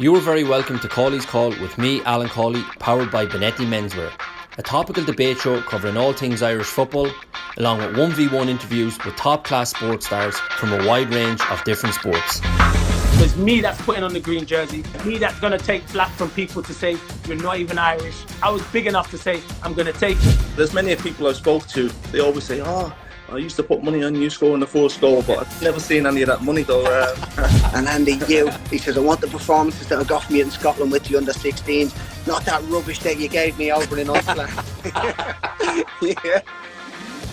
You are very welcome to Cawley's Call with me, Alan Cawley, powered by Benetti Menswear, a topical debate show covering all things Irish football, along with 1v1 interviews with top-class sports stars from a wide range of different sports. It's me that's putting on the green jersey, me that's going to take flack from people to say, you're not even Irish. I was big enough to say, I'm going to take it. There's many people I've spoke to, they always say, I used to put money on you scoring the first goal, but I've never seen any of that money though. And Andy, he says, I want the performances that I got from you in Scotland with the under-16s, not that rubbish that you gave me over in Iceland. Yeah.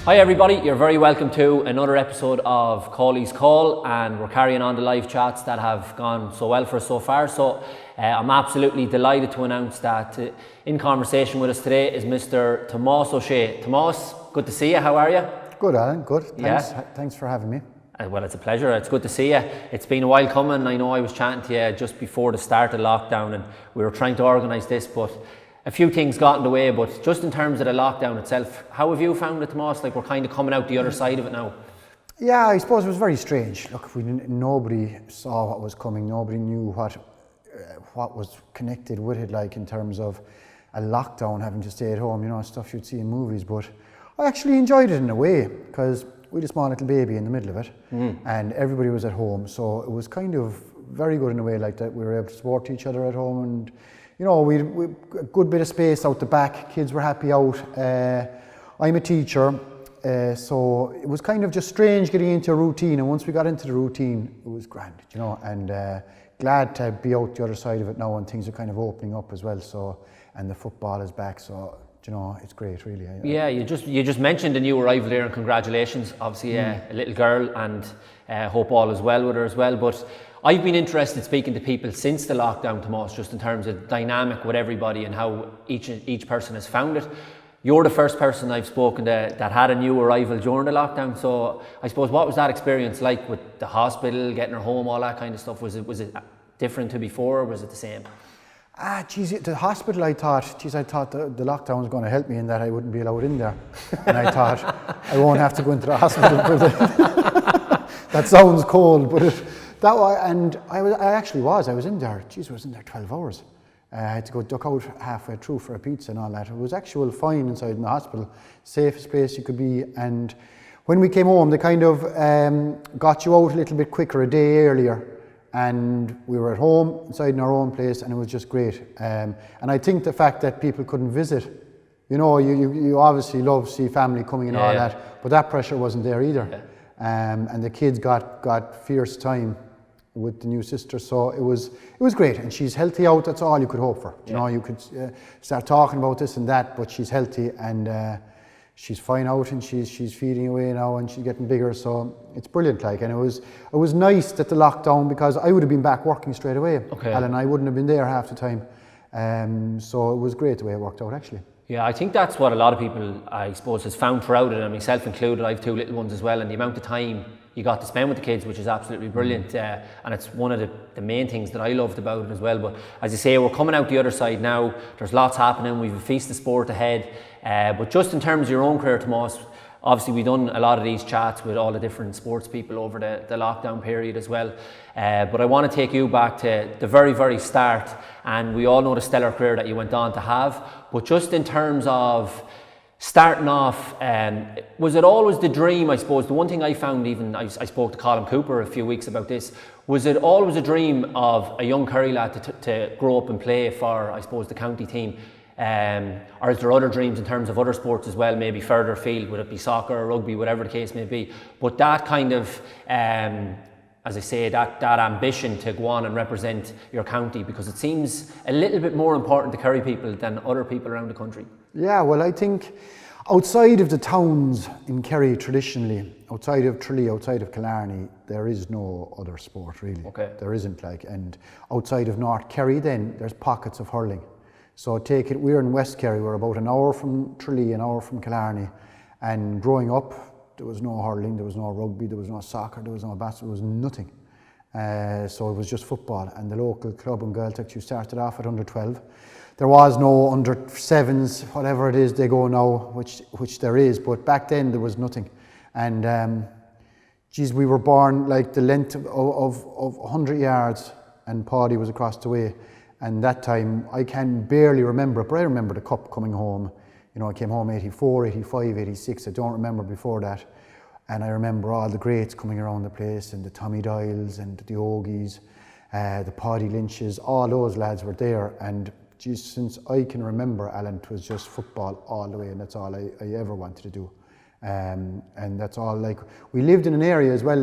Hi everybody, you're very welcome to another episode of Cawley's Call, and we're carrying on the live chats that have gone so well for us so far. So I'm absolutely delighted to announce that in conversation with us today is Mr. Tomás Ó'Sé. Tomás, good to see you, how are you? Good, Alan, good. Thanks, Yeah. Thanks for having me. Well, it's a pleasure. It's good to see you. It's been a while coming. I know I was chatting to you just before the start of lockdown and we were trying to organise this, but a few things got in the way. But just in terms of the lockdown itself, how have you found it, Tomás? Like, we're kind of coming out the other side of it now. Yeah, I suppose it was very strange. Look, nobody saw what was coming. Nobody knew what was connected with it, like in terms of a lockdown, having to stay at home, you know, stuff you'd see in movies. But I actually enjoyed it in a way, because we had a small little baby in the middle of it, and everybody was at home, so it was kind of very good in a way like that. We were able to support each other at home, and you know, we a good bit of space out the back. Kids were happy out. I'm a teacher, so it was kind of just strange getting into a routine, and once we got into the routine, it was grand, you know, and glad to be out the other side of it now, and things are kind of opening up as well. So, and the football is back, so you know, it's great, really. Yeah, you just mentioned a new arrival there, and congratulations. Obviously, a little girl, and hope all is well with her as well. But I've been interested speaking to people since the lockdown, Tomás, just in terms of dynamic with everybody and how each person has found it. You're the first person I've spoken to that had a new arrival during the lockdown. So I suppose, what was that experience like with the hospital, getting her home, all that kind of stuff? Was it different to before, or was it the same? The hospital, I thought the lockdown was going to help me in that I wouldn't be allowed in there. And I thought, I won't have to go into the hospital for that sounds cold, but I was in there. I was in there 12 hours. I had to go duck out halfway through for a pizza and all that. It was actual fine inside in the hospital, safest place you could be. And when we came home, they kind of got you out a little bit quicker, a day earlier. And we were at home, inside in our own place, and it was just great. And I think the fact that people couldn't visit, you know, you obviously love to see family coming and all that, but that pressure wasn't there either. Yeah. And the kids got fierce time with the new sister, so it was great. And she's healthy out, that's all you could hope for. You know, you could start talking about this and that, but she's healthy, and she's fine out, and she's feeding away now, and she's getting bigger, so it's brilliant. Like, and it was nice that the lockdown, because I would have been back working straight away. Okay. Alan, I wouldn't have been there half the time, so it was great the way it worked out, actually. Yeah, I think that's what a lot of people, I suppose, has found throughout it, and myself included. I have two little ones as well, and the amount of time you got to spend with the kids, which is absolutely brilliant, and it's one of the main things that I loved about it as well. But as you say, we're coming out the other side now. There's lots happening. We've a feast of sport ahead. But just in terms of your own career, Tomás, obviously we've done a lot of these chats with all the different sports people over the lockdown period as well. But I want to take you back to the very, very start, and we all know the stellar career that you went on to have. But just in terms of starting off, was it always the dream, I suppose? The one thing I found, even I spoke to Colin Cooper a few weeks about this, was it always a dream of a young Kerry lad to grow up and play for, I suppose, the county team? Or is there other dreams in terms of other sports as well, maybe further afield, would it be soccer or rugby, whatever the case may be? But that kind of, as I say, that ambition to go on and represent your county, because it seems a little bit more important to Kerry people than other people around the country. Yeah, well, I think outside of the towns in Kerry traditionally, outside of Tralee, outside of Killarney, there is no other sport really. Okay. There isn't, like, and outside of North Kerry then, there's pockets of hurling. So take it, we're in West Kerry, we're about an hour from Tralee, an hour from Killarney, and growing up, there was no hurling, there was no rugby, there was no soccer, there was no basketball, there was nothing. So it was just football, and the local club in Gaeltacht, you started off at under 12. There was no under 7s, whatever it is they go now, which there is, but back then there was nothing. And geez, we were born like the length of 100 yards and Paddy was across the way. And that time, I can barely remember it, but I remember the cup coming home. You know, I came home 84, 85, 86, I don't remember before that. And I remember all the greats coming around the place, and the Tommy Doyles and the Ogies, the Paddy Lynches, all those lads were there. And just since I can remember, Alan, it was just football all the way, and that's all I ever wanted to do. And that's all, like, we lived in an area as well,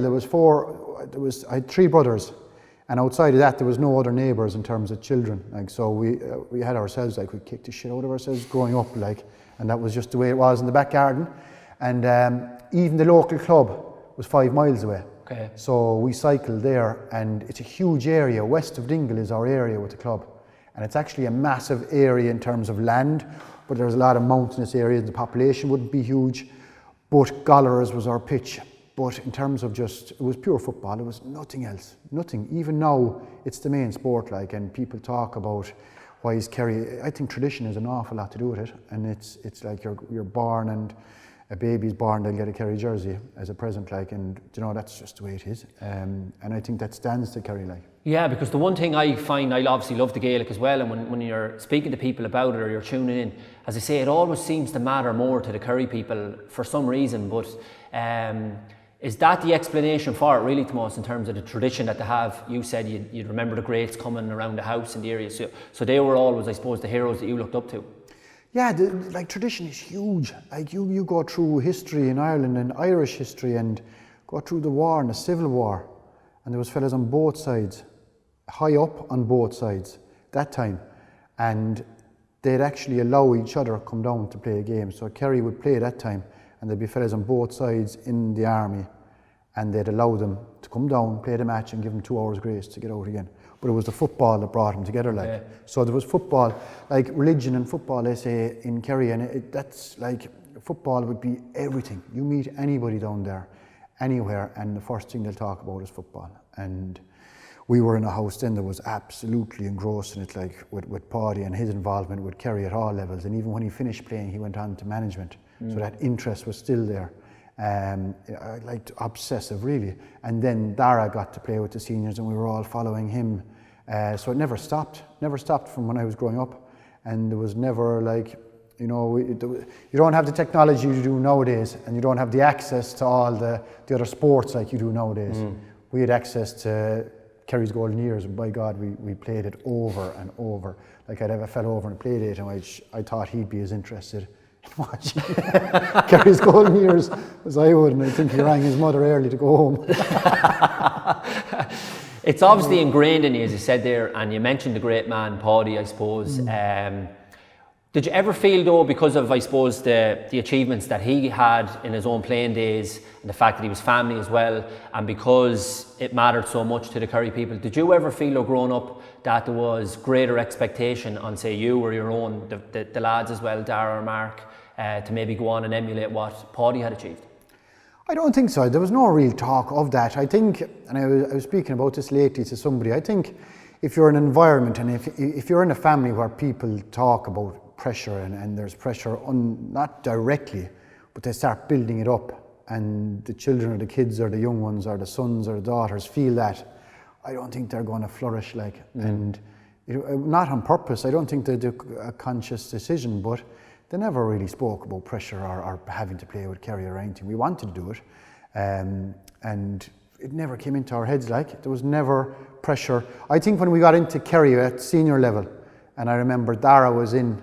I had 3 brothers, and outside of that there was no other neighbours in terms of children, like, so we had ourselves, like, we kicked the shit out of ourselves growing up, like, and that was just the way it was in the back garden. And even the local club was 5 miles away. Okay. So we cycled there, and it's a huge area. West of Dingle is our area with the club, and it's actually a massive area in terms of land, but there's a lot of mountainous areas. The population wouldn't be huge, but Gollers was our pitch. But in terms of it was pure football. It was nothing else, nothing. Even now, it's the main sport, like, and people talk about why is Kerry. I think tradition has an awful lot to do with it, and it's like you're born, and a baby's born, they'll get a Kerry jersey as a present, like, and you know, that's just the way it is. And I think that stands to Kerry, like. Yeah, because the one thing I find, I obviously love the Gaelic as well, and when you're speaking to people about it or you're tuning in, as I say, it always seems to matter more to the Kerry people for some reason, but is that the explanation for it really, Tomás, in terms of the tradition that they have? You said you'd remember the greats coming around the house in the area, so they were always, I suppose, the heroes that you looked up to. Yeah, like, tradition is huge. Like, you go through history in Ireland and Irish history, and go through the war and the Civil War, and there was fellas on both sides, high up on both sides that time, and they'd actually allow each other to come down to play a game. So Kerry would play that time, and there'd be fellas on both sides in the army, and they'd allow them to come down, play the match, and give them 2 hours grace to get out again. But it was the football that brought them together, like. Yeah. So there was football, like religion and football, they say, in Kerry, and that's like, football would be everything. You meet anybody down there, anywhere, and the first thing they'll talk about is football. And we were in a house then that was absolutely engrossed in it, like, with Paddy and his involvement with Kerry at all levels. And even when he finished playing, he went on to management. So that interest was still there. Like, obsessive, really. And then Dara got to play with the seniors, and we were all following him. So it never stopped from when I was growing up. And there was never, like, you know, you don't have the technology you do nowadays, and you don't have the access to all the other sports like you do nowadays. We had access to Kerry's golden years, and by God, we played it over and over. Like, I'd have a fellow over and played it, and I thought he'd be as interested in watching Kerry's golden years as I would, and I think he rang his mother early to go home. It's obviously ingrained in you, as you said there, and you mentioned the great man, Paddy, I suppose. Did you ever feel, though, because of, I suppose, the achievements that he had in his own playing days, and the fact that he was family as well, and because it mattered so much to the Kerry people, did you ever feel, though, growing up, that there was greater expectation on, say, you or your own, the lads as well, Dara or Mark, to maybe go on and emulate what Paddy had achieved? I don't think so. There was no real talk of that. I think, and I was speaking about this lately to somebody, I think if you're in an environment, and if you're in a family where people talk about pressure, and there's pressure not directly, but they start building it up, and the children or the kids or the young ones or the sons or the daughters feel that, I don't think they're going to flourish, like. And not on purpose. I don't think they do a conscious decision, but they never really spoke about pressure or having to play with Kerry or anything. We wanted to do it, and it never came into our heads, like. There was never pressure. I think when we got into Kerry at senior level, and I remember Dara was in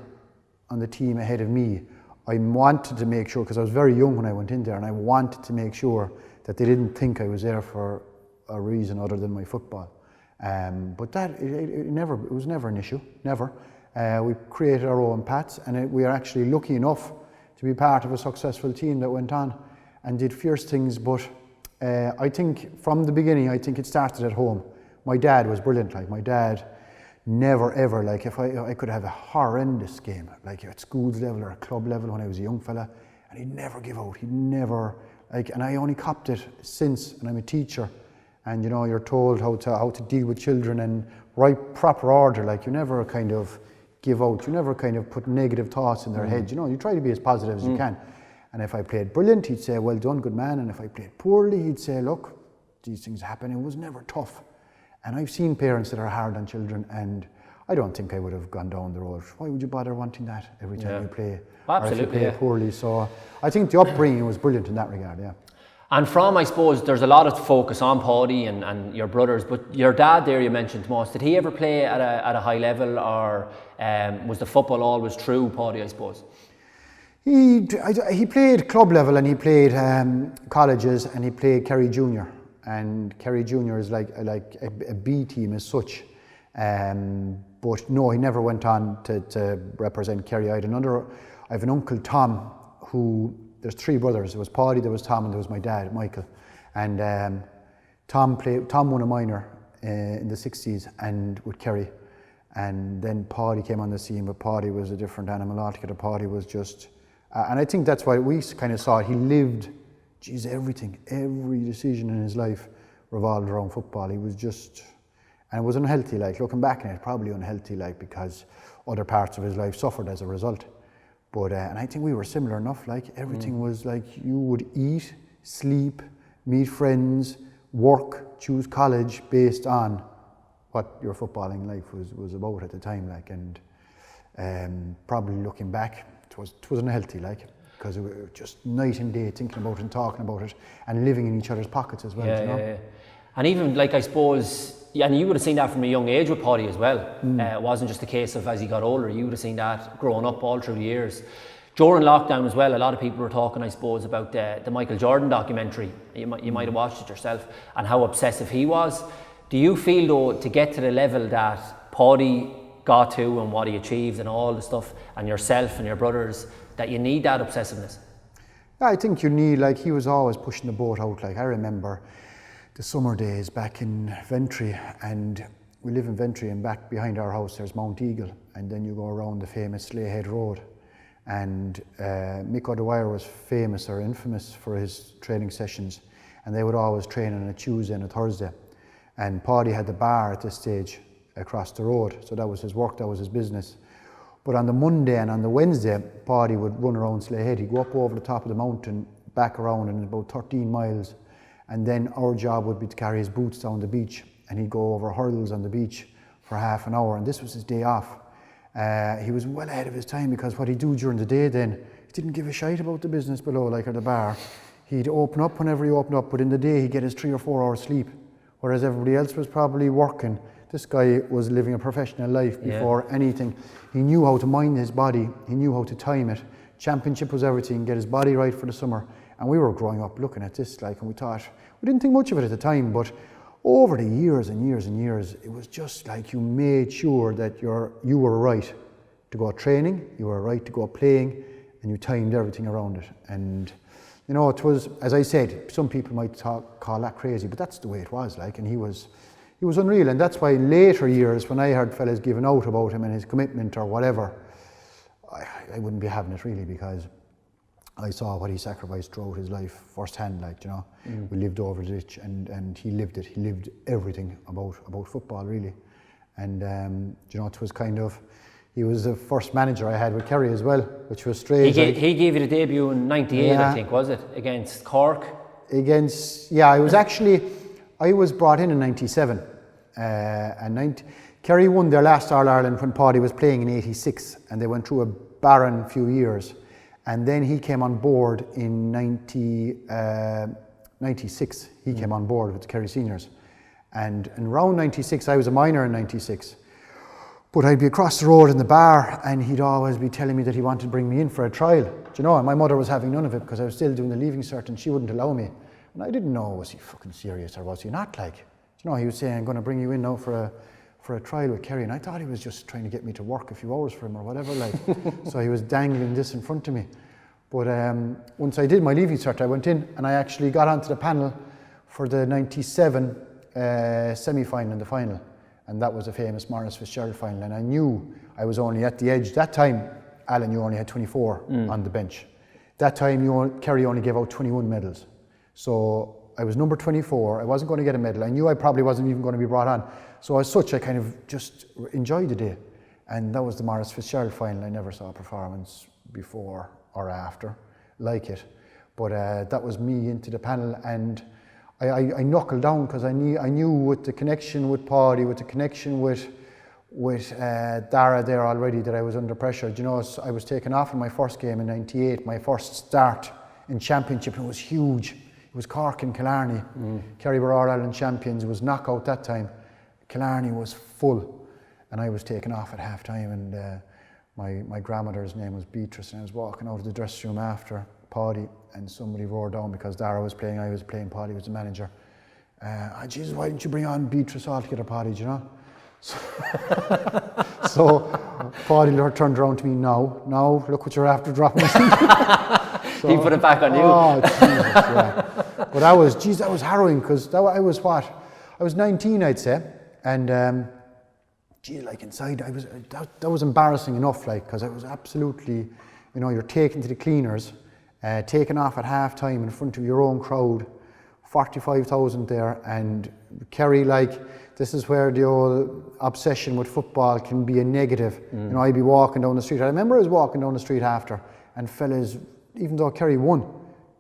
on the team ahead of me, I wanted to make sure, because I was very young when I went in there, and I wanted to make sure that they didn't think I was there for a reason other than my football. But that, it was never an issue, never. We created our own paths, and we are actually lucky enough to be part of a successful team that went on and did fierce things. But I think from the beginning, I think it started at home. My dad was brilliant. Like, my dad never ever, like, if I could have a horrendous game, like at schools level or a club level when I was a young fella, and he'd never give out. He'd never, like, and I only copped it since, and I'm a teacher, and you know, you're told how to deal with children and write proper order. Like, you never kind of give out. You never kind of put negative thoughts in their head. You know, you try to be as positive as you can. And if I played brilliant, he'd say, well done, good man. And if I played poorly, he'd say, look, these things happen. It was never tough. And I've seen parents that are hard on children, and I don't think I would have gone down the road. Why would you bother wanting that every time you play? Absolutely, or if you play poorly. So I think the upbringing was brilliant in that regard, yeah. And from, I suppose, there's a lot of focus on Paddy and your brothers, but your dad there, you mentioned, Tomás, did he ever play at a high level, or was the football always true, Paddy, I suppose? He played club level, and he played colleges, and he played Kerry Junior. And Kerry Junior is like a B team as such. But no, he never went on to represent Kerry. I have an uncle, Tom, who, there's three brothers. There was Paddy, there was Tom, and there was my dad, Michael. And Tom won a minor in the 60s and with Kerry. And then Paddy came on the scene, but Paddy was a different animal altogether. Paddy was just, and I think that's why we kind of saw it. He lived, every decision in his life revolved around football. He was just, and it was unhealthy, like, looking back on it, probably unhealthy, like, because other parts of his life suffered as a result. But, and I think we were similar enough, like, everything was like, you would eat, sleep, meet friends, work, choose college based on what your footballing life was about at the time, like, and probably looking back, it was unhealthy, like, because we were just night and day thinking about it and talking about it and living in each other's pockets as well, you know? Yeah. And even, like, I suppose, and you would have seen that from a young age with Paddy as well. It wasn't just a case of as he got older, you would have seen that growing up all through the years. During lockdown as well, a lot of people were talking, I suppose, about the Michael Jordan documentary. You might have watched it yourself, and how obsessive he was. Do you feel, though, to get to the level that Paddy got to and what he achieved and all the stuff, and yourself and your brothers, that you need that obsessiveness? I think you need, like, he was always pushing the boat out. Like, I remember the summer days back in Ventry, and we live in Ventry, and back behind our house there's Mount Eagle, and then you go around the famous Slayhead Road, and Mick O'Dwyer was famous or infamous for his training sessions, and they would always train on a Tuesday and a Thursday, and Paddy had the bar at this stage across the road, so that was his work, that was his business. But on the Monday and on the Wednesday, Paddy would run around Slayhead. He'd go up over the top of the mountain, back around, and about 13 miles. And then our job would be to carry his boots down the beach, and he'd go over hurdles on the beach for half an hour, and this was his day off. He was well ahead of his time, because what he'd do during the day then, he didn't give a shite about the business below, like at the bar. He'd open up whenever he opened up, but in the day he'd get his 3 or 4 hours sleep, whereas everybody else was probably working. This guy was living a professional life before anything. He knew how to mind his body, he knew how to time it. Championship was everything, get his body right for the summer. And we were growing up looking at this, like, and we thought, we didn't think much of it at the time, but over the years and years and years, it was just like you made sure that you were right to go training, you were right to go playing, and you timed everything around it. And, you know, it was, as I said, some people might call that crazy, but that's the way it was, like, and he was unreal. And that's why in later years, when I heard fellas giving out about him and his commitment or whatever, I wouldn't be having it really, because I saw what he sacrificed throughout his life firsthand, like, you know. We lived over the ditch, and he lived it. He lived everything about football, really. And, you know, it was kind of, he was the first manager I had with Kerry as well, which was strange. He gave you the debut in 98, I think, was it? Against Cork? I was brought in 97. Kerry won their last All-Ireland when Paddy was playing in 86, and they went through a barren few years. And then he came on board in 96. He came on board with the Kerry seniors. And around 96, I was a minor in 96. But I'd be across the road in the bar, and he'd always be telling me that he wanted to bring me in for a trial. Do you know? And my mother was having none of it, because I was still doing the leaving cert, and she wouldn't allow me. And I didn't know, was he fucking serious or was he not, like? Do you know, he was saying, I'm going to bring you in now for a trial with Kerry, and I thought he was just trying to get me to work a few hours for him or whatever, like. So he was dangling this in front of me. But once I did my leaving cert, I went in, and I actually got onto the panel for the 97 semi-final and the final. And that was a famous Maurice Fitzgerald final, and I knew I was only at the edge. That time, Alan, you only had 24 on the bench. That time, Kerry only gave out 21 medals. So I was number 24, I wasn't going to get a medal. I knew I probably wasn't even going to be brought on. So as such, I kind of just enjoyed the day. And that was the Maurice Fitzgerald final. I never saw a performance before or after like it. But that was me into the panel, and I knuckled down because I knew with the connection with Paddy, with the connection with Dara there already, that I was under pressure. Do you know, I was taken off in my first game in '98, my first start in championship, and it was huge. It was Cork and Killarney. Kerry were All-Ireland champions. It was knockout that time. Killarney was full, and I was taken off at half time, and my grandmother's name was Beatrice, and I was walking out of the dressing room after Paddy, and somebody roared down because Dara was playing, I was playing, Paddy was the manager. Jesus, why didn't you bring on Beatrice altogether, Paddy, do you know? So Paddy turned around to me, now, look what you're after dropping. So, he put it back on you. Oh, Jesus, yeah. But that was harrowing, because I was 19, I'd say, and like inside, that was embarrassing enough, like, because I was absolutely, you know, you're taken to the cleaners, taken off at half time in front of your own crowd, 45,000 there, and Kerry, like, this is where the old obsession with football can be a negative. You know, I'd be walking down the street. I remember I was walking down the street after, and fellas, even though Kerry won,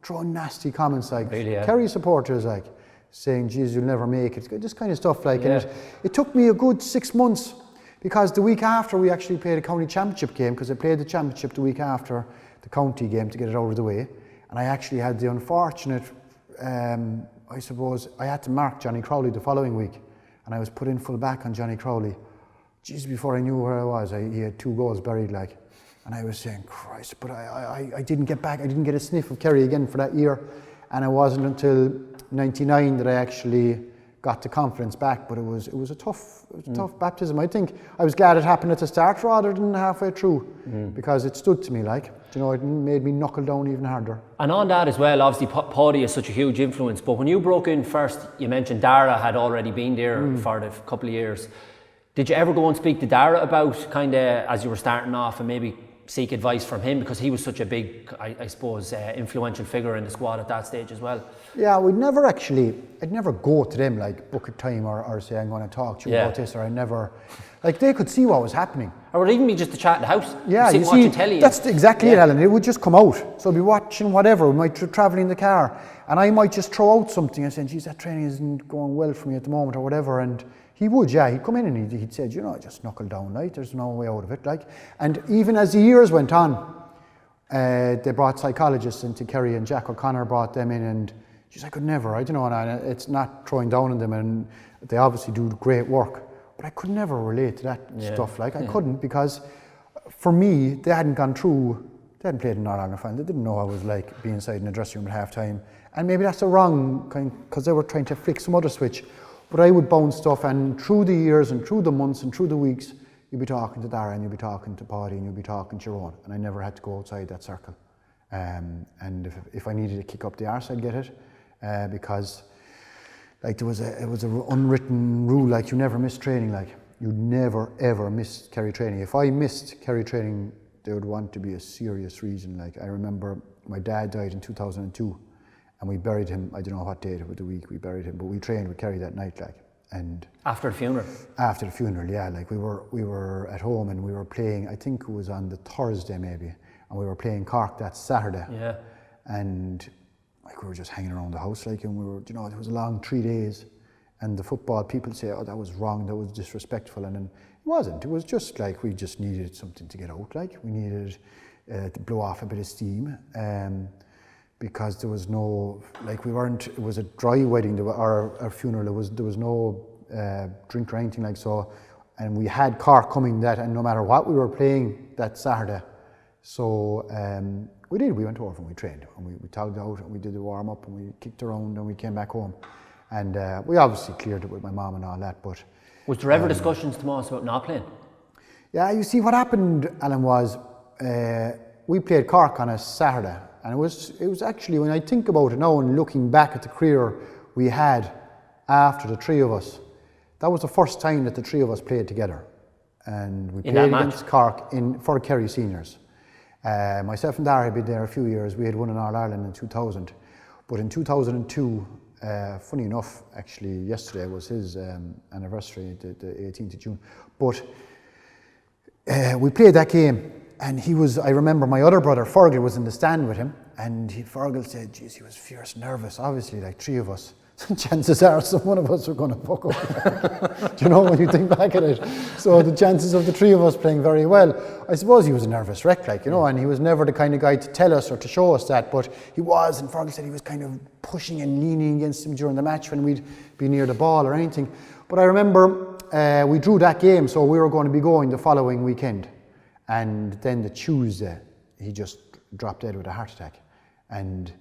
throwing nasty comments like, really, yeah. Kerry supporters, like, saying, "Geez, you'll never make it." This kind of stuff, like, and it took me a good 6 months, because the week after we actually played a county championship game, because I played the championship the week after the county game to get it out of the way, and I actually had the unfortunate, I suppose, I had to mark Johnny Cawley the following week, and I was put in full back on Johnny Cawley. Jeez, before I knew where I was, he had 2 goals buried, like, and I was saying, Christ, but I didn't get back, I didn't get a sniff of Kerry again for that year, and it wasn't until '99 that I actually got the confidence back. But it was a tough baptism. I think I was glad it happened at the start rather than halfway through, because it stood to me, like, you know, it made me knuckle down even harder. And on that as well, obviously Paddy is such a huge influence, but when you broke in first, you mentioned Dara had already been there for a couple of years. Did you ever go and speak to Dara about, kind of, as you were starting off, and maybe seek advice from him, because he was such a big, I suppose, influential figure in the squad at that stage as well? Yeah, I'd never go to them, like, book a time or say, I'm going to talk to you about this, or I never, like, they could see what was happening. Or would even be just a chat in the house. Yeah, you see, that's exactly it, Alan. It would just come out. So I'd be watching whatever, we might be travelling in the car, and I might just throw out something and say, geez, that training isn't going well for me at the moment, or whatever, and he would, he'd come in and he'd say, you know, just knuckle down, like, there's no way out of it, like. And even as the years went on, they brought psychologists into Kerry, and Jack O'Connor brought them in, and geez, I could never, I don't know, and it's not throwing down on them, and they obviously do great work, but I could never relate to that stuff, like, I couldn't, because for me, they hadn't played in All-Ireland final, they didn't know what it was like being inside in the dressing room at half time, and maybe that's the wrong kind, because they were trying to flick some other switch. But I would bounce stuff, and through the years and through the months and through the weeks, you'd be talking to Dara, and you'd be talking to Paddy, and you'd be talking to your own, and I never had to go outside that circle. And if I needed to kick up the arse, I'd get it, because, like, it was an unwritten rule, like, you never miss training, like, you'd never ever miss Kerry training. If I missed Kerry training, there would want to be a serious reason. Like, I remember my dad died in 2002. And we buried him, I don't know what date of the week we buried him, but we trained with Kerry that night, like, and... After the funeral? After the funeral, yeah, like, we were at home and we were playing, I think it was on the Thursday maybe, and we were playing Cork that Saturday. Yeah. And, like, we were just hanging around the house, like, and we were, you know, it was a long 3 days, and the football people say, oh, that was wrong, that was disrespectful, and then it wasn't, it was just like, we just needed something to get out, like, we needed to blow off a bit of steam, because there was no, like, it was a dry wedding, our funeral, there was no drink or anything, like, so, and we had Cork coming that, and no matter what we were playing that Saturday, so we went over and we trained, and we togged out, and we did the warm up, and we kicked around, and we came back home, and we obviously cleared it with my mum and all that, but... Was there ever discussions, Tomás, about not playing? Yeah, you see, what happened, Alan, was we played Cork on a Saturday, and it was actually, when I think about it now and looking back at the career we had after the three of us, that was the first time that the three of us played together. And we played against Cork for Kerry seniors. Myself and Dara had been there a few years. We had won an All-Ireland in 2000. But in 2002, funny enough, actually, yesterday was his anniversary, the 18th of June. But we played that game. And I remember my other brother, Fergal, was in the stand with him, and Fergal said, geez, he was fierce nervous, obviously, like three of us. chances are one of us are going to fuck up. Do you know, when you think back at it? So the chances of the three of us playing very well, I suppose he was a nervous wreck, like, you know, and he was never the kind of guy to tell us or to show us that, but he was, and Fergal said he was kind of pushing and leaning against him during the match when we'd be near the ball or anything. But I remember we drew that game, so we were going to be going the following weekend. And then the Tuesday, he just dropped dead with a heart attack. And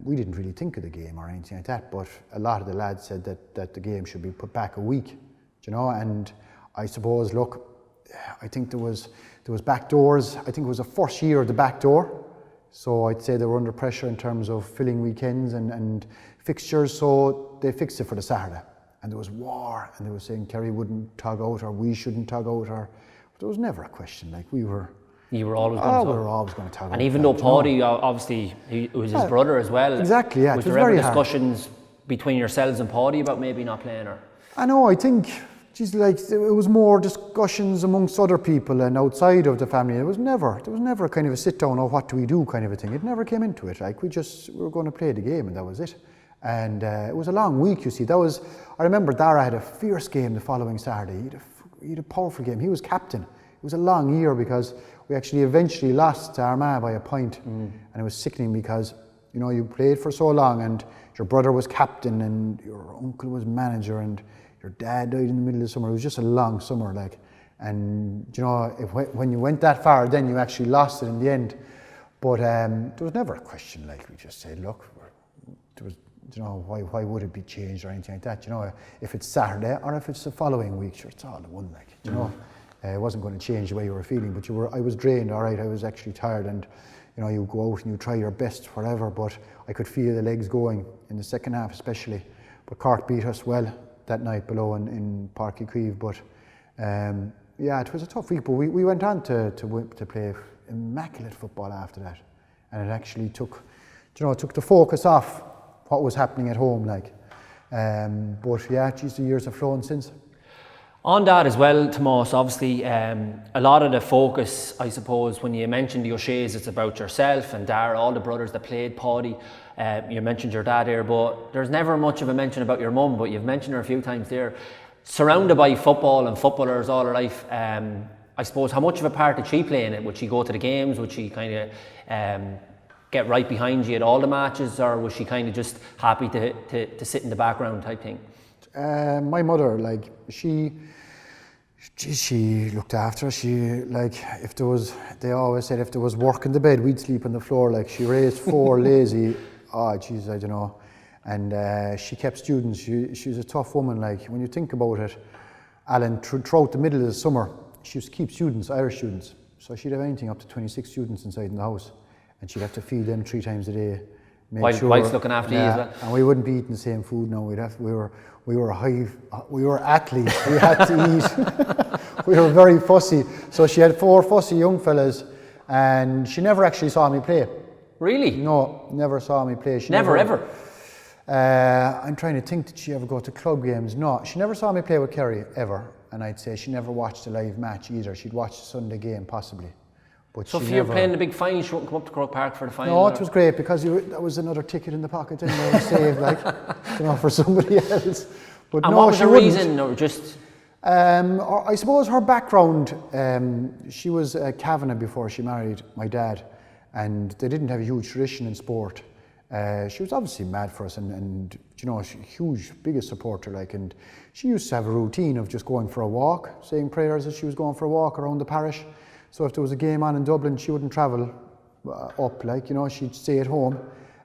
we didn't really think of the game or anything like that, but a lot of the lads said that the game should be put back a week, you know. And I suppose, look, I think there was back doors. I think it was the first year of the back door, so I'd say they were under pressure in terms of filling weekends and fixtures, so they fixed it for the Saturday. And there was war, and they were saying Kerry wouldn't tug out, or we shouldn't tug out, or but there was never a question. Like, we were. You were always going to tug. We were always going to tug out. And even though Paddy, obviously, it was his brother as well. Exactly, yeah. Was there ever discussions between yourselves and Paddy about maybe not playing her? I know, I think, geez, like, it was more discussions amongst other people and outside of the family. There was never a kind of a sit down, or what do we do kind of a thing. It never came into it. Like, we were going to play the game, and that was it. And it was a long week, you see. I remember Dara had a fierce game the following Saturday. He had a powerful game. He was captain. It was a long year because we actually eventually lost to Armagh by a point. And it was sickening because, you know, you played for so long, and your brother was captain, and your uncle was manager, and your dad died in the middle of the summer. It was just a long summer, like. And, you know, when you went that far, then you actually lost it in the end. But there was never a question, like, we just said, look, there was, you know, why would it be changed or anything like that? You know, if it's Saturday or if it's the following week, sure, it's all the one, like, you know. It wasn't going to change the way you were feeling, but I was drained, all right. I was actually tired, and, you know, you go out and you try your best, whatever, but I could feel the legs going in the second half especially. But Cork beat us well that night below in Páirc Uí Chaoimh, but yeah, it was a tough week, but we went on to play immaculate football after that, and it actually took the focus off what was happening at home, like. But yeah, geez, the years have flown since. On that as well, Tomás, obviously a lot of the focus, I suppose, when you mentioned the O'Sheas, it's about yourself and Dara, all the brothers that played, Paddy. You mentioned your dad here, but there's never much of a mention about your mum, but you've mentioned her a few times there. Surrounded by football and footballers all her life, I suppose, how much of a part did she play in it? Would she go to the games? Would she kind of get right behind you at all the matches, or was she kind of just happy to sit in the background type thing? My mother, like, she looked after us. She, like, they always said if there was work in the bed, we'd sleep on the floor. Like, she raised 4 lazy, I don't know. And she kept students. She was a tough woman. Like, when you think about it, Alan, throughout the middle of the summer, she used to keep students, Irish students. So she'd have anything up to 26 students inside in the house, and she'd have to feed them 3 times a day. Wife's looking after you as well. And we wouldn't be eating the same food now. We were athletes. We had to eat. We were very fussy. So she had 4 fussy young fellas, and she never actually saw me play. Really? No, never saw me play. Never ever? I'm trying to think, did she ever go to club games? No, she never saw me play with Kerry, ever. And I'd say she never watched a live match either. She'd watch the Sunday game, possibly. But so if you're playing the big final, she wouldn't come up to Croke Park for the final? No, it was great, because that was another ticket in the pocket anyway, saved, like, you know, for somebody else. But and no, what was she the wouldn't. reason, or just? I suppose her background, she was a Kavanagh before she married my dad, and they didn't have a huge tradition in sport. She was obviously mad for us, and you know, she huge, biggest supporter, like, and she used to have a routine of just going for a walk, saying prayers as she was going for a walk around the parish. So if there was a game on in Dublin, she wouldn't travel up, like, you know, she'd stay at home,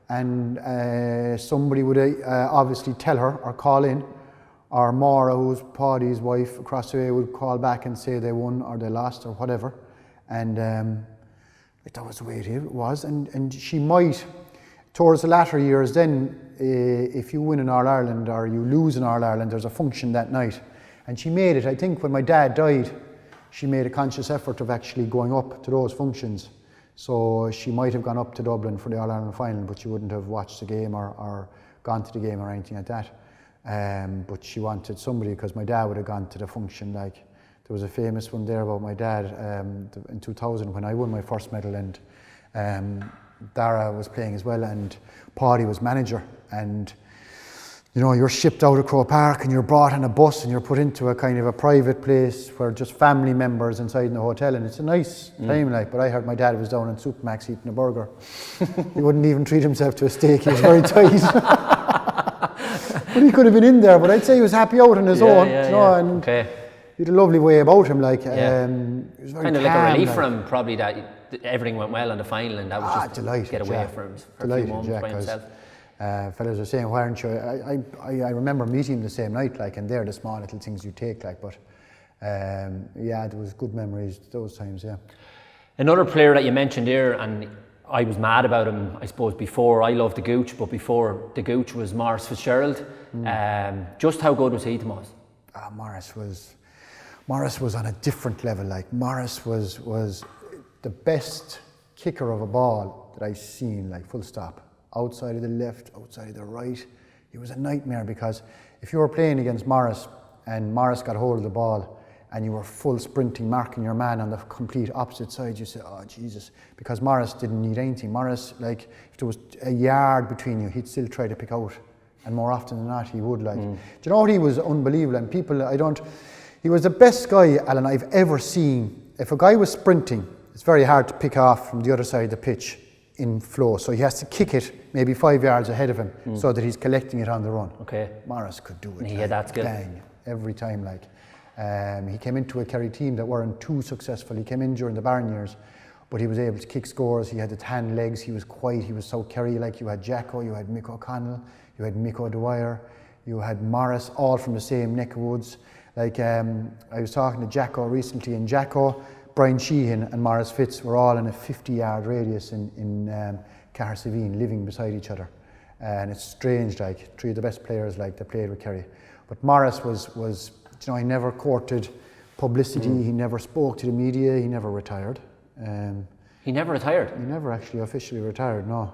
and somebody would obviously tell her or call in, or Maura, who's Paddy's wife across the way, would call back and say they won or they lost or whatever, and that was the way it was. And she might, towards the latter years then, if you win in All-Ireland or you lose in All-Ireland, there's a function that night, and she made it. I think when my dad died, she made a conscious effort of actually going up to those functions. So she might have gone up to Dublin for the All-Ireland final, but she wouldn't have watched the game or gone to the game or anything like that. But she wanted somebody, because my dad would have gone to the function. Like, there was a famous one there about my dad in 2000 when I won my first medal, and Dara was playing as well, and Paddy was manager, and you know, you're shipped out of Croke Park and you're brought on a bus and you're put into a kind of a private place where just family members inside in the hotel, and it's a nice time, like. But I heard my dad was down in Supermax eating a burger. He wouldn't even treat himself to a steak. He was very tight. But he could have been in there. But I'd say he was happy out on his own, you know. And he had a lovely way about him, like. He was very kind of calm, like a relief for him, probably, that everything went well in the final, and that was just delighted, to get away for him for a few moments by himself. Fellas were saying, why aren't you? I remember meeting him the same night, like, and they're the small little things you take, like. But there was good memories those times, yeah. Another player that you mentioned here, and I was mad about him, I suppose, before I loved the Gooch, but before the Gooch was Maurice Fitzgerald. Just how good was he, Tomás? Maurice was on a different level. Like, Maurice was the best kicker of a ball that I've seen, like, full stop. Outside of the left, outside of the right. He was a nightmare, because if you were playing against Maurice and Maurice got hold of the ball and you were full sprinting, marking your man on the complete opposite side, you say, oh Jesus, because Maurice didn't need anything. Maurice, like, if there was a yard between you, he'd still try to pick out, and more often than not he would, like. Do you know what? He was unbelievable, and he was the best guy, Alan, I've ever seen. If a guy was sprinting, it's very hard to pick off from the other side of the pitch in flow, so he has to kick it maybe 5 yards ahead of him so that he's collecting it on the run. Maurice could do it. And he had that skill. Bang, every time, like. He came into a Kerry team that weren't too successful. He came in during the Barron years, but he was able to kick scores. He had the tan legs. He was quiet. He was South Kerry, like. You had Jacko, you had Mick O'Connell, you had Mick O'Dwyer, you had Maurice, all from the same neck of woods. Like, I was talking to Jacko recently, and Jacko, Brian Sheehan and Maurice Fitz were all in a 50-yard radius in Cahersiveen, living beside each other. And it's strange, like, three of the best players, like, that played with Kerry. But Maurice was, you know, he never courted publicity. He never spoke to the media. He never retired. He never retired? He never actually officially retired, no.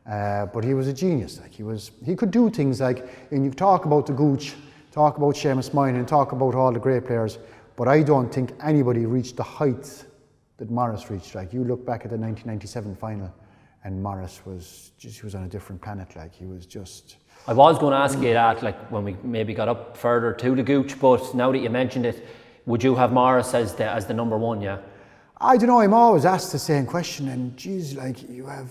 But he was a genius. Like, he could do things like, and you talk about the Gooch, talk about Seamus Moynihan, talk about all the great players, but I don't think anybody reached the heights that Maurice reached. Like, you look back at the 1997 final, and Maurice he was on a different planet. Like, he was just. I was going to ask you that, like, when we maybe got up further to the Gooch, but now that you mentioned it, would you have Maurice as the number one? Yeah. I don't know. I'm always asked the same question, and geez, like, you have,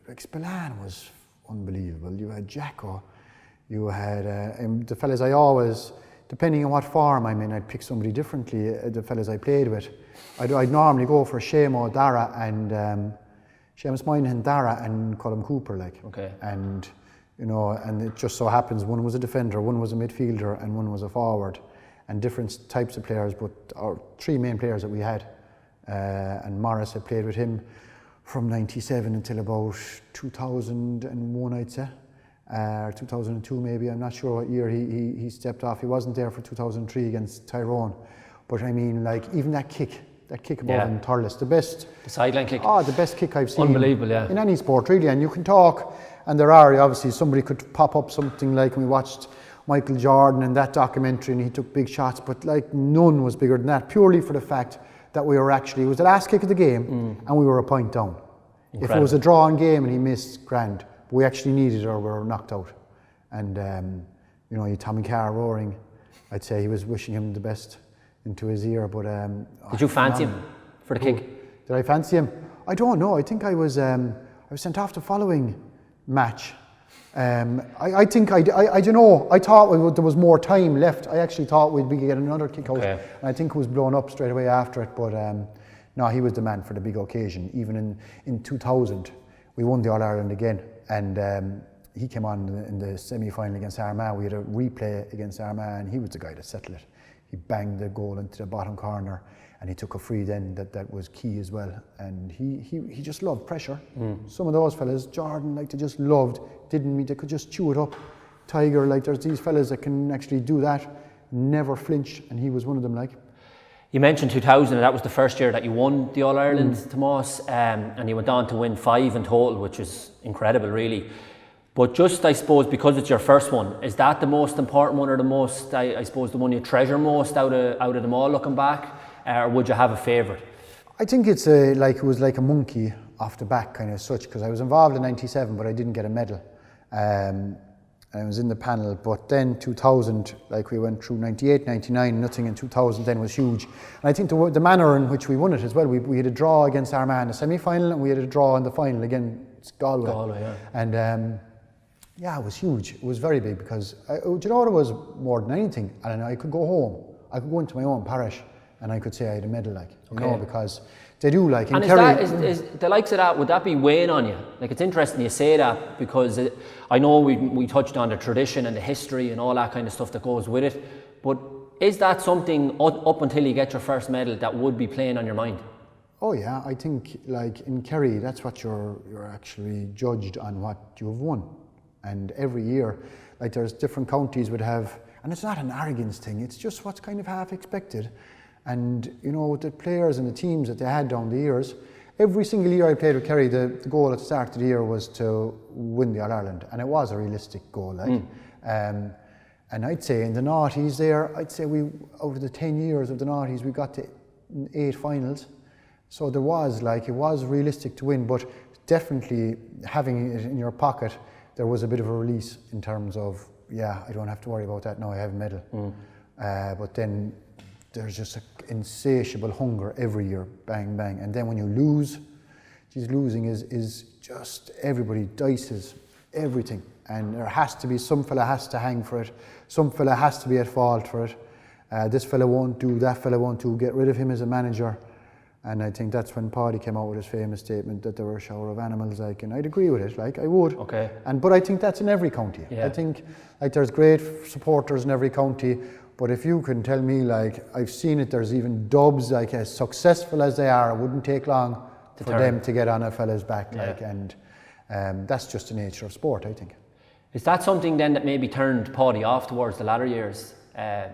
like, Spillane was unbelievable. You had Jacko, you had the fellas I always. Depending on what form I'm in, I'd pick somebody differently. The fellas I played with, I'd normally go for Seamus, Dara, and Seamus Moynihan, Dara, and Colm Cooper, like. And you know, and it just so happens one was a defender, one was a midfielder, and one was a forward, and different types of players. But our three main players that we had, and Maurice had played with him from '97 until about 2001, I'd say. Or 2002 maybe, I'm not sure what year he stepped off. He wasn't there for 2003 against Tyrone. But I mean, like, even that kick above in Thurles, the sideline kick. Oh, the best kick I've seen. Unbelievable, yeah. In any sport, really. And you can talk, and there are, obviously, somebody could pop up something like, we watched Michael Jordan in that documentary and he took big shots, but, like, none was bigger than that, purely for the fact that it was the last kick of the game and we were a point down. Incredible. If it was a drawn game and he missed, grand. We actually needed it or we were knocked out. And, you know, Tommy Carr roaring, I'd say he was wishing him the best into his ear. But did you fancy him for the kick? Did I fancy him? I don't know. I think I was sent off the following match. I think I don't know. I thought there was more time left. I actually thought we'd be getting another kick out. And I think it was blown up straight away after it. But no, he was the man for the big occasion. Even in 2000, we won the All-Ireland again. And he came on in the semi-final against Armagh. We had a replay against Armagh, and he was the guy that settled it. He banged the goal into the bottom corner, and he took a free then that was key as well. And he just loved pressure. Some of those fellas, Jordan, like, they just loved, they could just chew it up. Tiger, like, there's these fellas that can actually do that, never flinch, and he was one of them, like. You mentioned 2000, and that was the first year that you won the All-Ireland, Tomás, and you went on to win 5 in total, which is incredible, really. But just, I suppose, because it's your first one, is that the most important one, or the most, I suppose, the one you treasure most out of them all, looking back, or would you have a favourite? I think it was like a monkey off the back, kind of such, because I was involved in '97, but I didn't get a medal. and I was in the panel, but then 2000, like we went through 98, 99, nothing in 2000 then was huge. And I think the manner in which we won it as well, we had a draw against Armagh in the semi-final, and we had a draw in the final against Galway. Yeah. And yeah, it was huge. It was very big because, do you know what it was more than anything? And I could go home, I could go into my own parish and I could say I had a medal, like, you know, because they do, like, in and Kerry. Is the likes of that, would that be weighing on you? Like, it's interesting you say that, because I know we touched on the tradition and the history and all that kind of stuff that goes with it, but is that something up until you get your first medal that would be playing on your mind? Oh yeah, I think, like, in Kerry, that's what you're actually judged on, what you've won. And every year, like, there's different counties would have, and it's not an arrogance thing, it's just what's kind of half expected. And, you know, with the players and the teams that they had down the years, every single year I played with Kerry, the goal at the start of the year was to win the All-Ireland, and it was a realistic goal, like. And I'd say in the noughties there, I'd say we, over the 10 years of the noughties, we got to 8 finals. So there was, like, it was realistic to win, but definitely having it in your pocket, there was a bit of a release in terms of, yeah, I don't have to worry about that now, I have a medal. But then there's just an insatiable hunger every year, bang, bang. And then when you lose, losing is just, everybody dices everything. And there has to be, some fella has to hang for it, some fella has to be at fault for it. This fella won't do, that fella won't do, get rid of him as a manager. And I think that's when Paddy came out with his famous statement that there were a shower of animals, like, and I'd agree with it, like, I would. Okay. But I think that's in every county. Yeah. I think, like, there's great supporters in every county, but if you can tell me, like, I've seen it, there's even dubs, like, as successful as they are, it wouldn't take long for them to get on a fella's back, like, and that's just the nature of sport, I think. Is that something then that maybe turned Paddy off towards the latter years?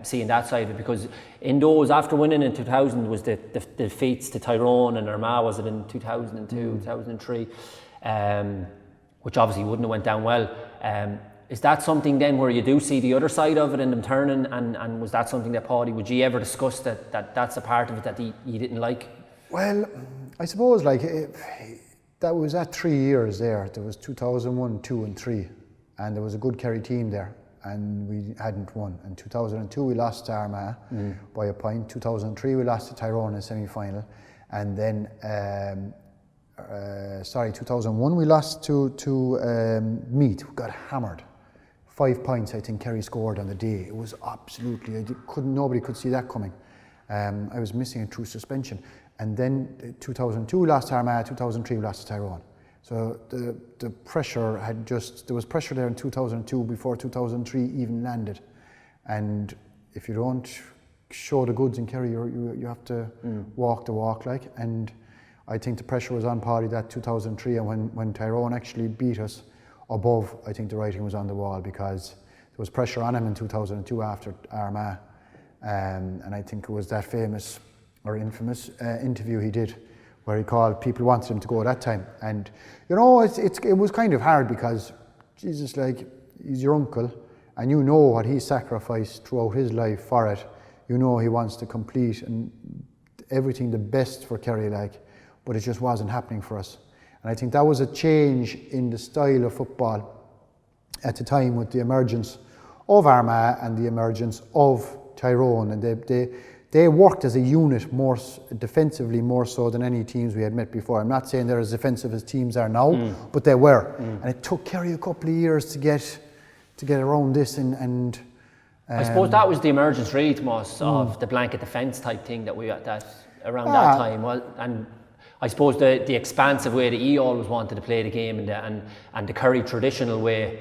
Seeing that side of it, because in those, after winning in 2000 was the defeats to Tyrone and Armagh, was it in 2002, 2003, which obviously wouldn't have went down well. Is that something then where you do see the other side of it and them turning, and was that something that Paddy, would you ever discuss that's a part of it that you didn't like? Well, I suppose, like, that was at 3 years there. There was 2001, 2 and 3, and there was a good Kerry team there. And we hadn't won. In 2002 we lost to Armagh by a point. 2003 we lost to Tyrone in the semi-final, and then 2001 we lost to Meath. We got hammered. 5 points I think Kerry scored on the day. It was absolutely, nobody could see that coming. I was missing it through suspension. And then 2002 we lost to Armagh. 2003 we lost to Tyrone. So the pressure had just, there was pressure there in 2002 before 2003 even landed. And if you don't show the goods in Kerry, you have to walk the walk, like. And I think the pressure was on Paddy that 2003, and when Tyrone actually beat us above, I think the writing was on the wall, because there was pressure on him in 2002 after Armagh. And I think it was that famous or infamous interview he did, where he called, people wanted him to go that time. And, you know, it was kind of hard, because, Jesus, like, he's your uncle, and you know what he sacrificed throughout his life for it. You know he wants to complete and everything the best for Kerry, like, but it just wasn't happening for us. And I think that was a change in the style of football at the time, with the emergence of Armagh and the emergence of Tyrone, and they worked as a unit more defensively, more so than any teams we had met before. I'm not saying they're as defensive as teams are now, but they were. And it took Kerry a couple of years to get around this, and I suppose that was the emergence, really, Tomás, of the blanket defence type thing that we had that time. Well, and I suppose the expansive way that he always wanted to play the game, and the Kerry traditional way,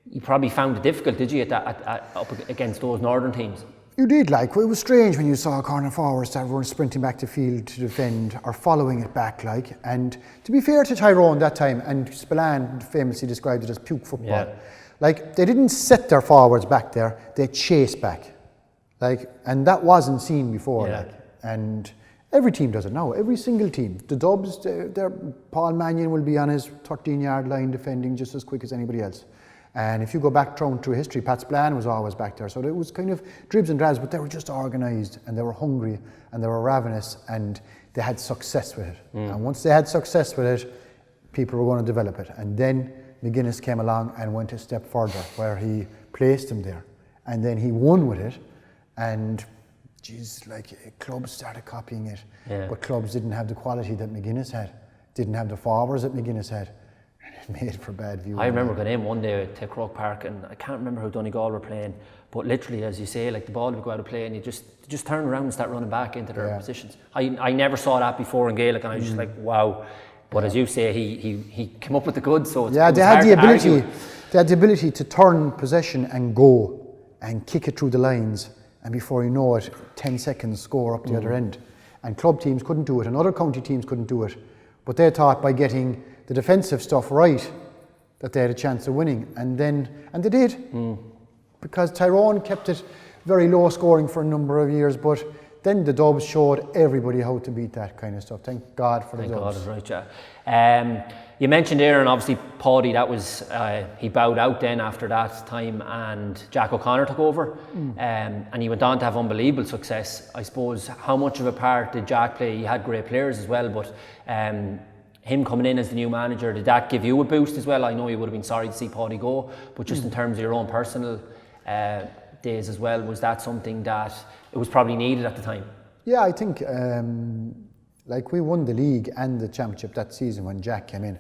you probably found it difficult, did you, up against those northern teams? You did, like. It was strange when you saw corner forwards that were sprinting back the field to defend or following it back, like. And to be fair to Tyrone that time, and Spillane famously described it as puke football, like, they didn't set their forwards back there, they chased back, like, and that wasn't seen before, like. And every team does it now, every single team. The Dubs, Paul Mannion will be on his 13-yard line defending just as quick as anybody else. And if you go back through history, Pat Spillane was always back there. So it was kind of dribs and drabs, but they were just organised, and they were hungry, and they were ravenous, and they had success with it. And once they had success with it, people were going to develop it. And then McGuinness came along and went a step further, where he placed him there, and then he won with it, and geez, like clubs started copying it, but clubs didn't have the quality that McGuinness had, didn't have the forwards that McGuinness had, and it made for bad viewing. I remember going in one day to Croke Park, and I can't remember who Donegal were playing, but literally, as you say, like the ball would go out of play, and you just turn around and start running back into their positions. I never saw that before in Gaelic, and I was just like, wow. But as you say, he came up with the goods, so it's they had the ability. They had the ability to turn possession and go and kick it through the lines, and before you know it, 10 seconds score up the other end. And club teams couldn't do it, and other county teams couldn't do it. But they thought by getting the defensive stuff right that they had a chance of winning, and they did, because Tyrone kept it very low scoring for a number of years, but then the Dubs showed everybody how to beat that kind of stuff. Thank God for the Dubs. Thank God, right, yeah. You mentioned Aaron, obviously Paddy, that was, he bowed out then after that time, and Jack O'Connor took over, and he went on to have unbelievable success. I suppose, how much of a part did Jack play? He had great players as well, but him coming in as the new manager, did that give you a boost as well? I know you would have been sorry to see Paddy go, but just in terms of your own personal days as well, was that something that it was probably needed at the time? Yeah, I think like we won the league and the championship that season when Jack came in,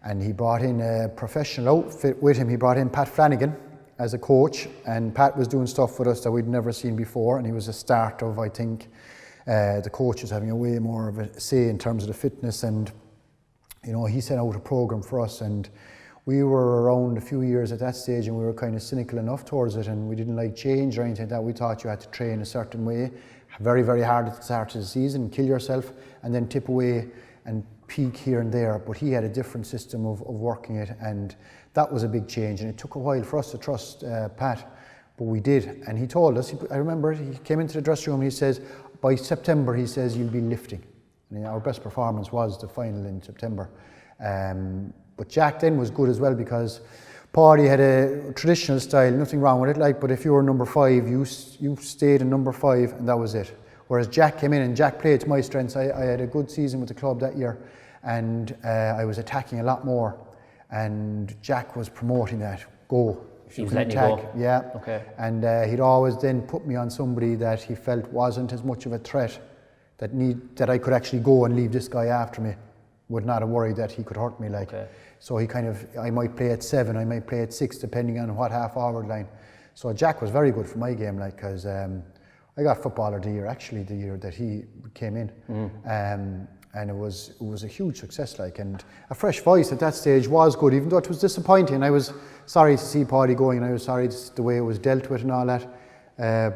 and he brought in a professional outfit with him. He brought in Pat Flanagan as a coach, and Pat was doing stuff with us that we'd never seen before, and he was a start of, I think, the coaches having a way more of a say in terms of the fitness, and you know, he set out a program for us, and we were around a few years at that stage, and we were kind of cynical enough towards it, and we didn't like change or anything like that. We thought you had to train a certain way, very, very hard at the start of the season, kill yourself, and then tip away and peak here and there. But he had a different system of working it, and that was a big change, and it took a while for us to trust Pat, but we did. And he told us, I remember he came into the dressing room and he says, by September, he says, you'll be lifting. And our best performance was the final in September. But Jack then was good as well, because Paddy had a traditional style, nothing wrong with it, like, but if you were number 5, you stayed in number 5, and that was it. Whereas Jack came in, and Jack played to my strengths. I had a good season with the club that year, and I was attacking a lot more, and Jack was promoting that. Go. He was letting you go. Yeah. Okay. And he'd always then put me on somebody that he felt wasn't as much of a threat, that I could actually go and leave this guy after me. Would not have worried that he could hurt me, like. Okay. So he I might play at 7, I might play at 6, depending on what half forward line. So Jack was very good for my game, like, because I got Footballer of the Year, actually, the year that he came in. And it was a huge success, like, and a fresh voice at that stage was good, even though it was disappointing. I was sorry to see Paddy going, and I was sorry the way it was dealt with and all that.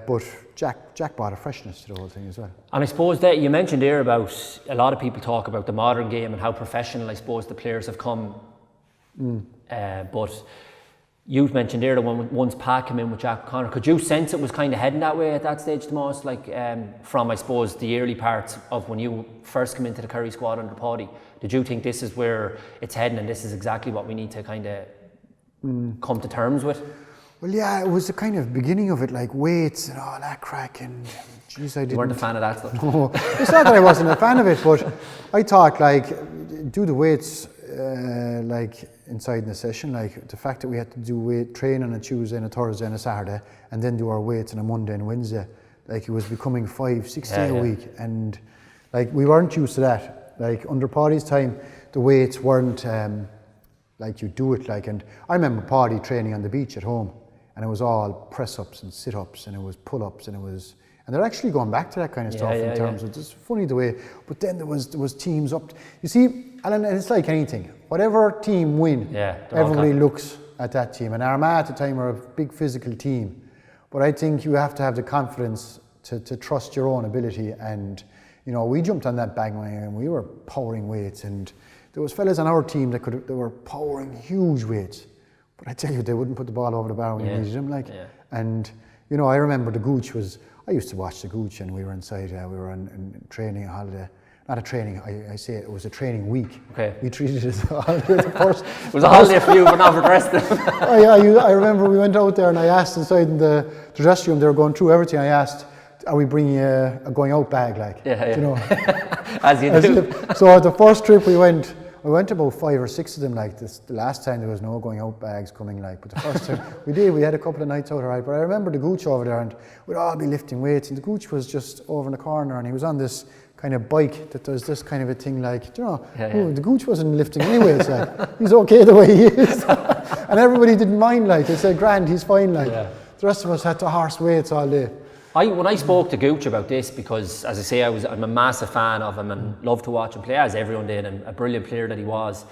But Jack brought a freshness to the whole thing as well. And I suppose that you mentioned there about a lot of people talk about the modern game and how professional, I suppose, the players have come. But you mentioned there that once Pat came in with Jack O'Connor, could you sense it was kind of heading that way at that stage, Tomás? Like from, I suppose, the early parts of when you first came into the Kerry squad under Paddy, did you think this is where it's heading and this is exactly what we need to kind of come to terms with? Well, yeah, it was the kind of beginning of it, like weights and all that crack, and geez, I didn't... You weren't a fan of that stuff? No, it's not that I wasn't a fan of it, but I thought, like, do the weights like inside the session, like the fact that we had to do weight train on a Tuesday and a Thursday and a Saturday, and then do our weights on a Monday and Wednesday, like it was becoming 5-6 days a week, and like we weren't used to that. Like under Paddy's time, the weights weren't like you do it, like, and I remember Paddy training on the beach at home, and it was all press-ups and sit-ups, and it was pull-ups, and it was, and they're actually going back to that kind of stuff in terms of, it's funny the way, but then there was teams up, you see, Alan, and it's like anything, whatever team win, everybody looks at that team, and Armagh at the time were a big physical team, but I think you have to have the confidence to trust your own ability, and you know, we jumped on that bandwagon and we were powering weights, and there was fellas on our team that were powering huge weights, but I tell you, they wouldn't put the ball over the bar when you needed them, like. And you know, I remember the Gooch I used to watch the Gooch, and we were inside, we were on training, a holiday, not a training, I say it was a training week. Okay. We treated it as a holiday. It was a holiday for you, but not for the rest of them. I remember we went out there, and I asked inside in the dressing room, they were going through everything, I asked, are we bringing a going out bag, like? You know? As you do. So the first trip we went, we went about 5 or 6 of them like this. The last time there was no going out bags coming like, but the first time we had a couple of nights out alright. But I remember the Gooch over there, and we'd all be lifting weights, and the Gooch was just over in the corner, and he was on this kind of bike that does this kind of a thing like, do you know, the Gooch wasn't lifting any weights like, he's okay the way he is. And everybody didn't mind like, they said, grand, he's fine like. The rest of us had to horse weights all day. When I spoke to Gooch about this, because as I say, I'm a massive fan of him and love to watch him play, as everyone did, and a brilliant player that he was.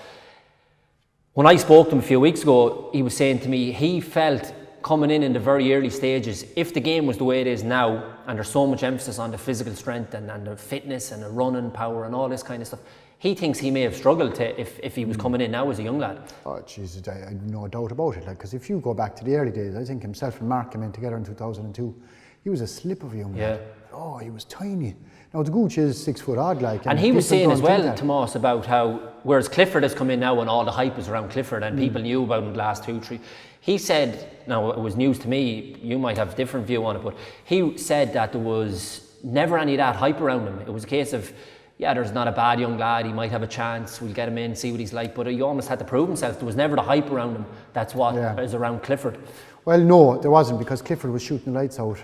When I spoke to him a few weeks ago, he was saying to me, he felt coming in the very early stages, if the game was the way it is now, and there's so much emphasis on the physical strength and the fitness and the running power and all this kind of stuff, he thinks he may have struggled to if he was coming in now as a young lad. Oh Jesus, I have no doubt about it. Like, because if you go back to the early days, I think himself and Mark came in together in 2002. He was a slip of a young lad. Oh, he was tiny. Now the Gooch is 6 foot odd, like. And he was saying as well, Tomás, about how, whereas Clifford has come in now and all the hype is around Clifford and people knew about him the last 2-3. He said, now it was news to me, you might have a different view on it, but he said that there was never any of that hype around him. It was a case of, yeah, there's not a bad young lad, he might have a chance, we'll get him in, see what he's like, but he almost had to prove himself. There was never the hype around him. That's what is around Clifford. Well, no, there wasn't, because Clifford was shooting the lights out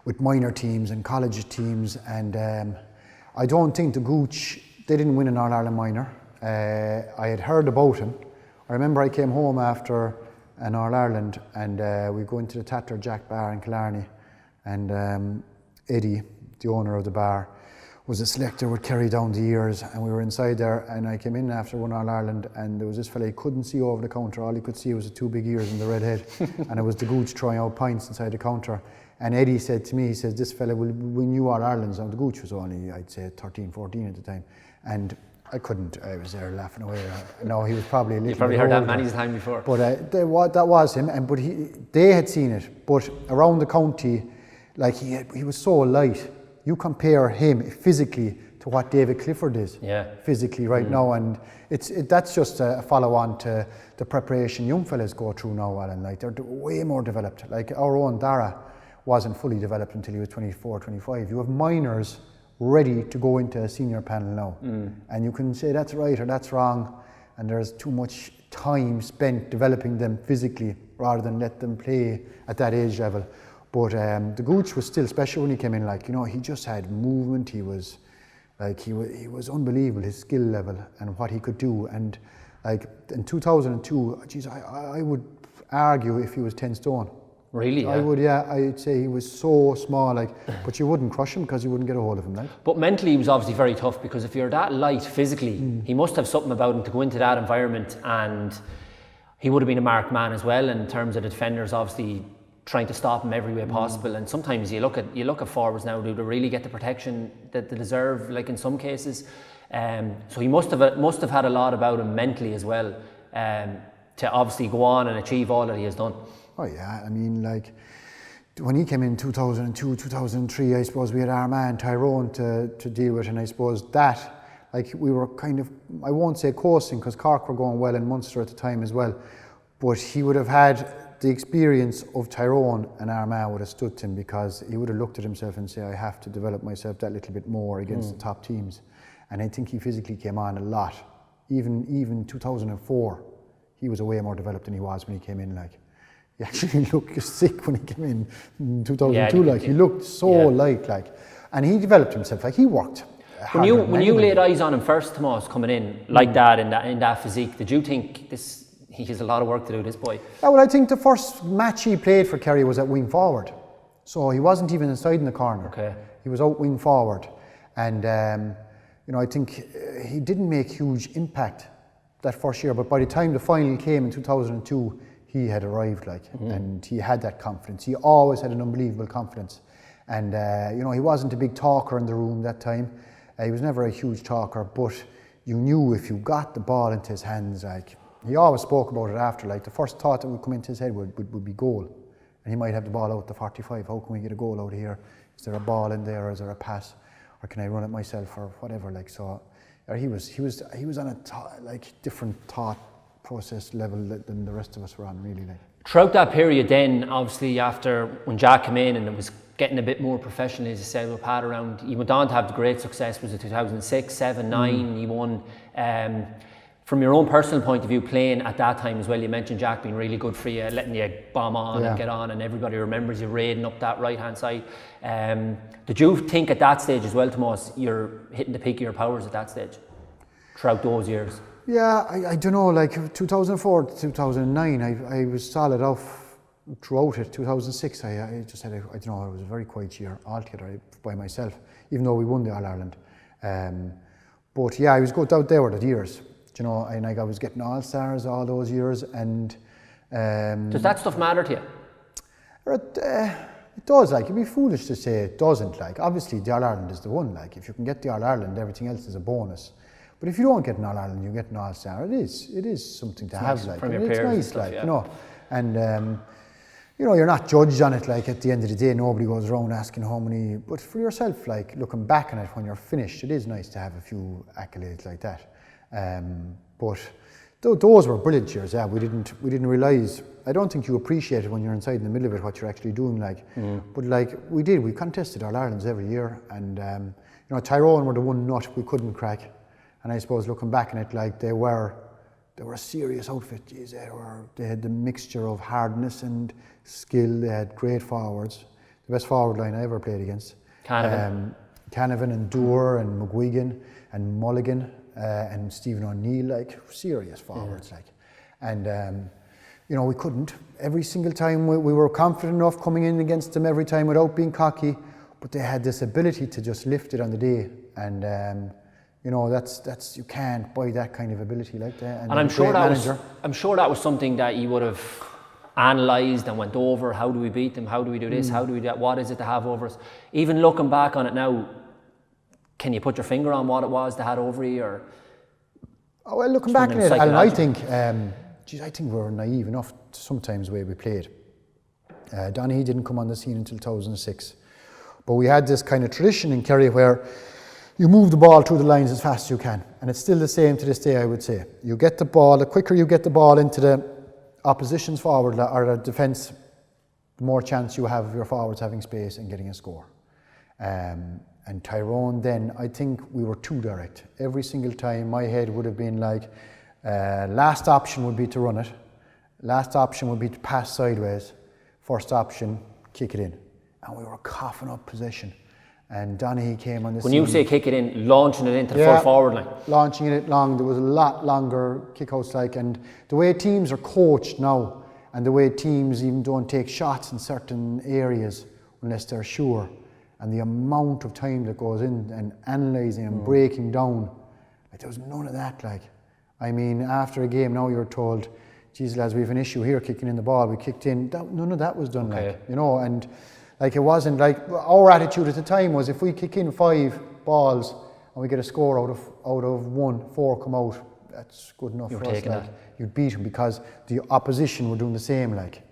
with minor teams and college teams, and I don't think the Gooch, they didn't win an All-Ireland minor. I had heard about him. I remember I came home after an All-Ireland, and we go into the Tatler Jack bar in Killarney, and Eddie, the owner of the bar, was a selector with Kerry down the years, and we were inside there, and I came in after one All-Ireland, and there was this fella, he couldn't see over the counter. All he could see was the 2 big ears and the red head, and it was the Gooch throwing out pints inside the counter. And Eddie said to me, he says, this fella will win you All-Irelands. And the Gooch was only, I'd say, 13, 14 at the time. And I was there laughing away. No, he was probably a little bit You've probably heard older. that many times before. But that was him, but they had seen it. But around the county, like he was so light. You compare him physically to what David Clifford is physically right now, and that's just a follow-on to the preparation young fellas go through now, Alan. Like, they're way more developed. Like, our own Dara wasn't fully developed until he was 24, 25. You have minors ready to go into a senior panel now, and you can say that's right or that's wrong, and there's too much time spent developing them physically rather than let them play at that age level. But the Gooch was still special when he came in. Like, you know, he just had movement. He was like, he was unbelievable, his skill level and what he could do. And like in 2002, geez, I would argue if he was 10 stone. Really? I would, I'd say he was so small, like, but you wouldn't crush him because you wouldn't get a hold of him, like. But mentally, he was obviously very tough, because if you're that light physically, he must have something about him to go into that environment, and he would have been a marked man as well in terms of the defenders, obviously trying to stop him every way possible. And sometimes you look at forwards now, do they really get the protection that they deserve? Like in some cases, so he must have had a lot about him mentally as well, to obviously go on and achieve all that he has done. Oh yeah, I mean, like, when he came in 2002, 2003, I suppose we had our man Tyrone to deal with, and I suppose that, like, we were kind of, I won't say coasting, because Cork were going well and Munster at the time as well, but he would have had the experience of Tyrone, and Armagh would have stood to him, because he would have looked at himself and say, I have to develop myself that little bit more against the top teams. And I think he physically came on a lot. Even 2004, he was a way more developed than he was when he came in, like. He actually looked sick when he came in 2002, like. He looked so light, like. And he developed himself, like, he worked. When you laid eyes on him first, Tomás, coming in like that, in that physique, did you think he has a lot of work to do, this boy? Yeah, well, I think the first match he played for Kerry was at wing forward. So he wasn't even inside in the corner. Okay. He was out wing forward. And, you know, I think he didn't make huge impact that first year, but by the time the final came in 2002, he had arrived, like, and he had that confidence. He always had an unbelievable confidence. And, you know, he wasn't a big talker in the room that time. He was never a huge talker, but you knew if you got the ball into his hands, like, he always spoke about it after, like, the first thought that would come into his head would be goal. And he might have the ball out the 45. How can we get a goal out of here? Is there a ball in there, or is there a pass? Or can I run it myself, or whatever, like, so he was on a different thought process level than the rest of us were on, really, like. Throughout that period then, obviously after when Jack came in and it was getting a bit more professional, as you said, with Pat around, he went on to have the great success. Was it 2006, 7, 9? He won From your own personal point of view, playing at that time as well, you mentioned Jack being really good for you, letting you bomb on and get on, and everybody remembers you raiding up that right-hand side. Did you think at that stage as well, Tomás, you're hitting the peak of your powers at that stage, throughout those years? Yeah, I don't know, like 2004 to 2009, I was solid off throughout it. 2006, I just had, I don't know, it was a very quiet year altogether by myself, even though we won the All-Ireland. But yeah, I was good out there with the years. You know, and like I was getting All-Stars all those years, and does that stuff matter to you? It does. Like, it'd be foolish to say it doesn't. Like, obviously the All-Ireland is the one. Like, if you can get the All-Ireland, everything else is a bonus. But if you don't get an All-Ireland, you get an All-Star. It is something to have. Nice, like, from your it's peers nice, stuff, like, yeah. you know, and you know, you're not judged on it. Like, at the end of the day, nobody goes around asking how many. But for yourself, like, looking back on it when you're finished, it is nice to have a few accolades like that. But those were brilliant years. Yeah, we didn't realise. I don't think you appreciate it when you're inside in the middle of it what you're actually doing. Like, but like we did. We contested All-Irelands every year, and you know, Tyrone were the one nut we couldn't crack. And I suppose looking back on it, like they were a serious outfit. Jeez, they had the mixture of hardness and skill. They had great forwards. The best forward line I ever played against. Canavan and Doer and McGuigan and Mulligan. And Stephen O'Neill, like serious forwards, like, and you know, we couldn't. Every single time we were confident enough coming in against them every time without being cocky, but they had this ability to just lift it on the day, and you know, that's you can't buy that kind of ability like that. And I'm sure that was something that you would have analysed and went over. How do we beat them? How do we do this? How do we do that? What is it to have over us? Even looking back on it now, can you put your finger on what it was they had over you? Or well, looking back on it, Alan, I think, I think we were naive enough sometimes the way we played. Donaghy didn't come on the scene until 2006, but we had this kind of tradition in Kerry where you move the ball through the lines as fast as you can, and it's still the same to this day. I would say you get the ball. The quicker you get the ball into the opposition's forward or the defence, the more chance you have of your forwards having space and getting a score. And Tyrone, then I think we were too direct. Every single time my head would have been like, last option would be to run it, last option would be to pass sideways, first option, kick it in. And we were coughing up possession. And Donaghy came on the scene. When you say kick it in, launching it into the full forward line? Launching it long, there was a lot longer kickouts, like, and the way teams are coached now, and the way teams even don't take shots in certain areas unless they're sure. And the amount of time that goes in and analysing and breaking down, like, there was none of that. Like, I mean, after a game now you're told, geez lads, we have an issue here kicking in the ball, we kicked in. None of that was done, like, you know, and like it wasn't like, our attitude at the time was if we kick in 5 balls and we get a score out of 1, 4 come out, that's good enough for us. Like, you'd beat them because the opposition were doing the same, like.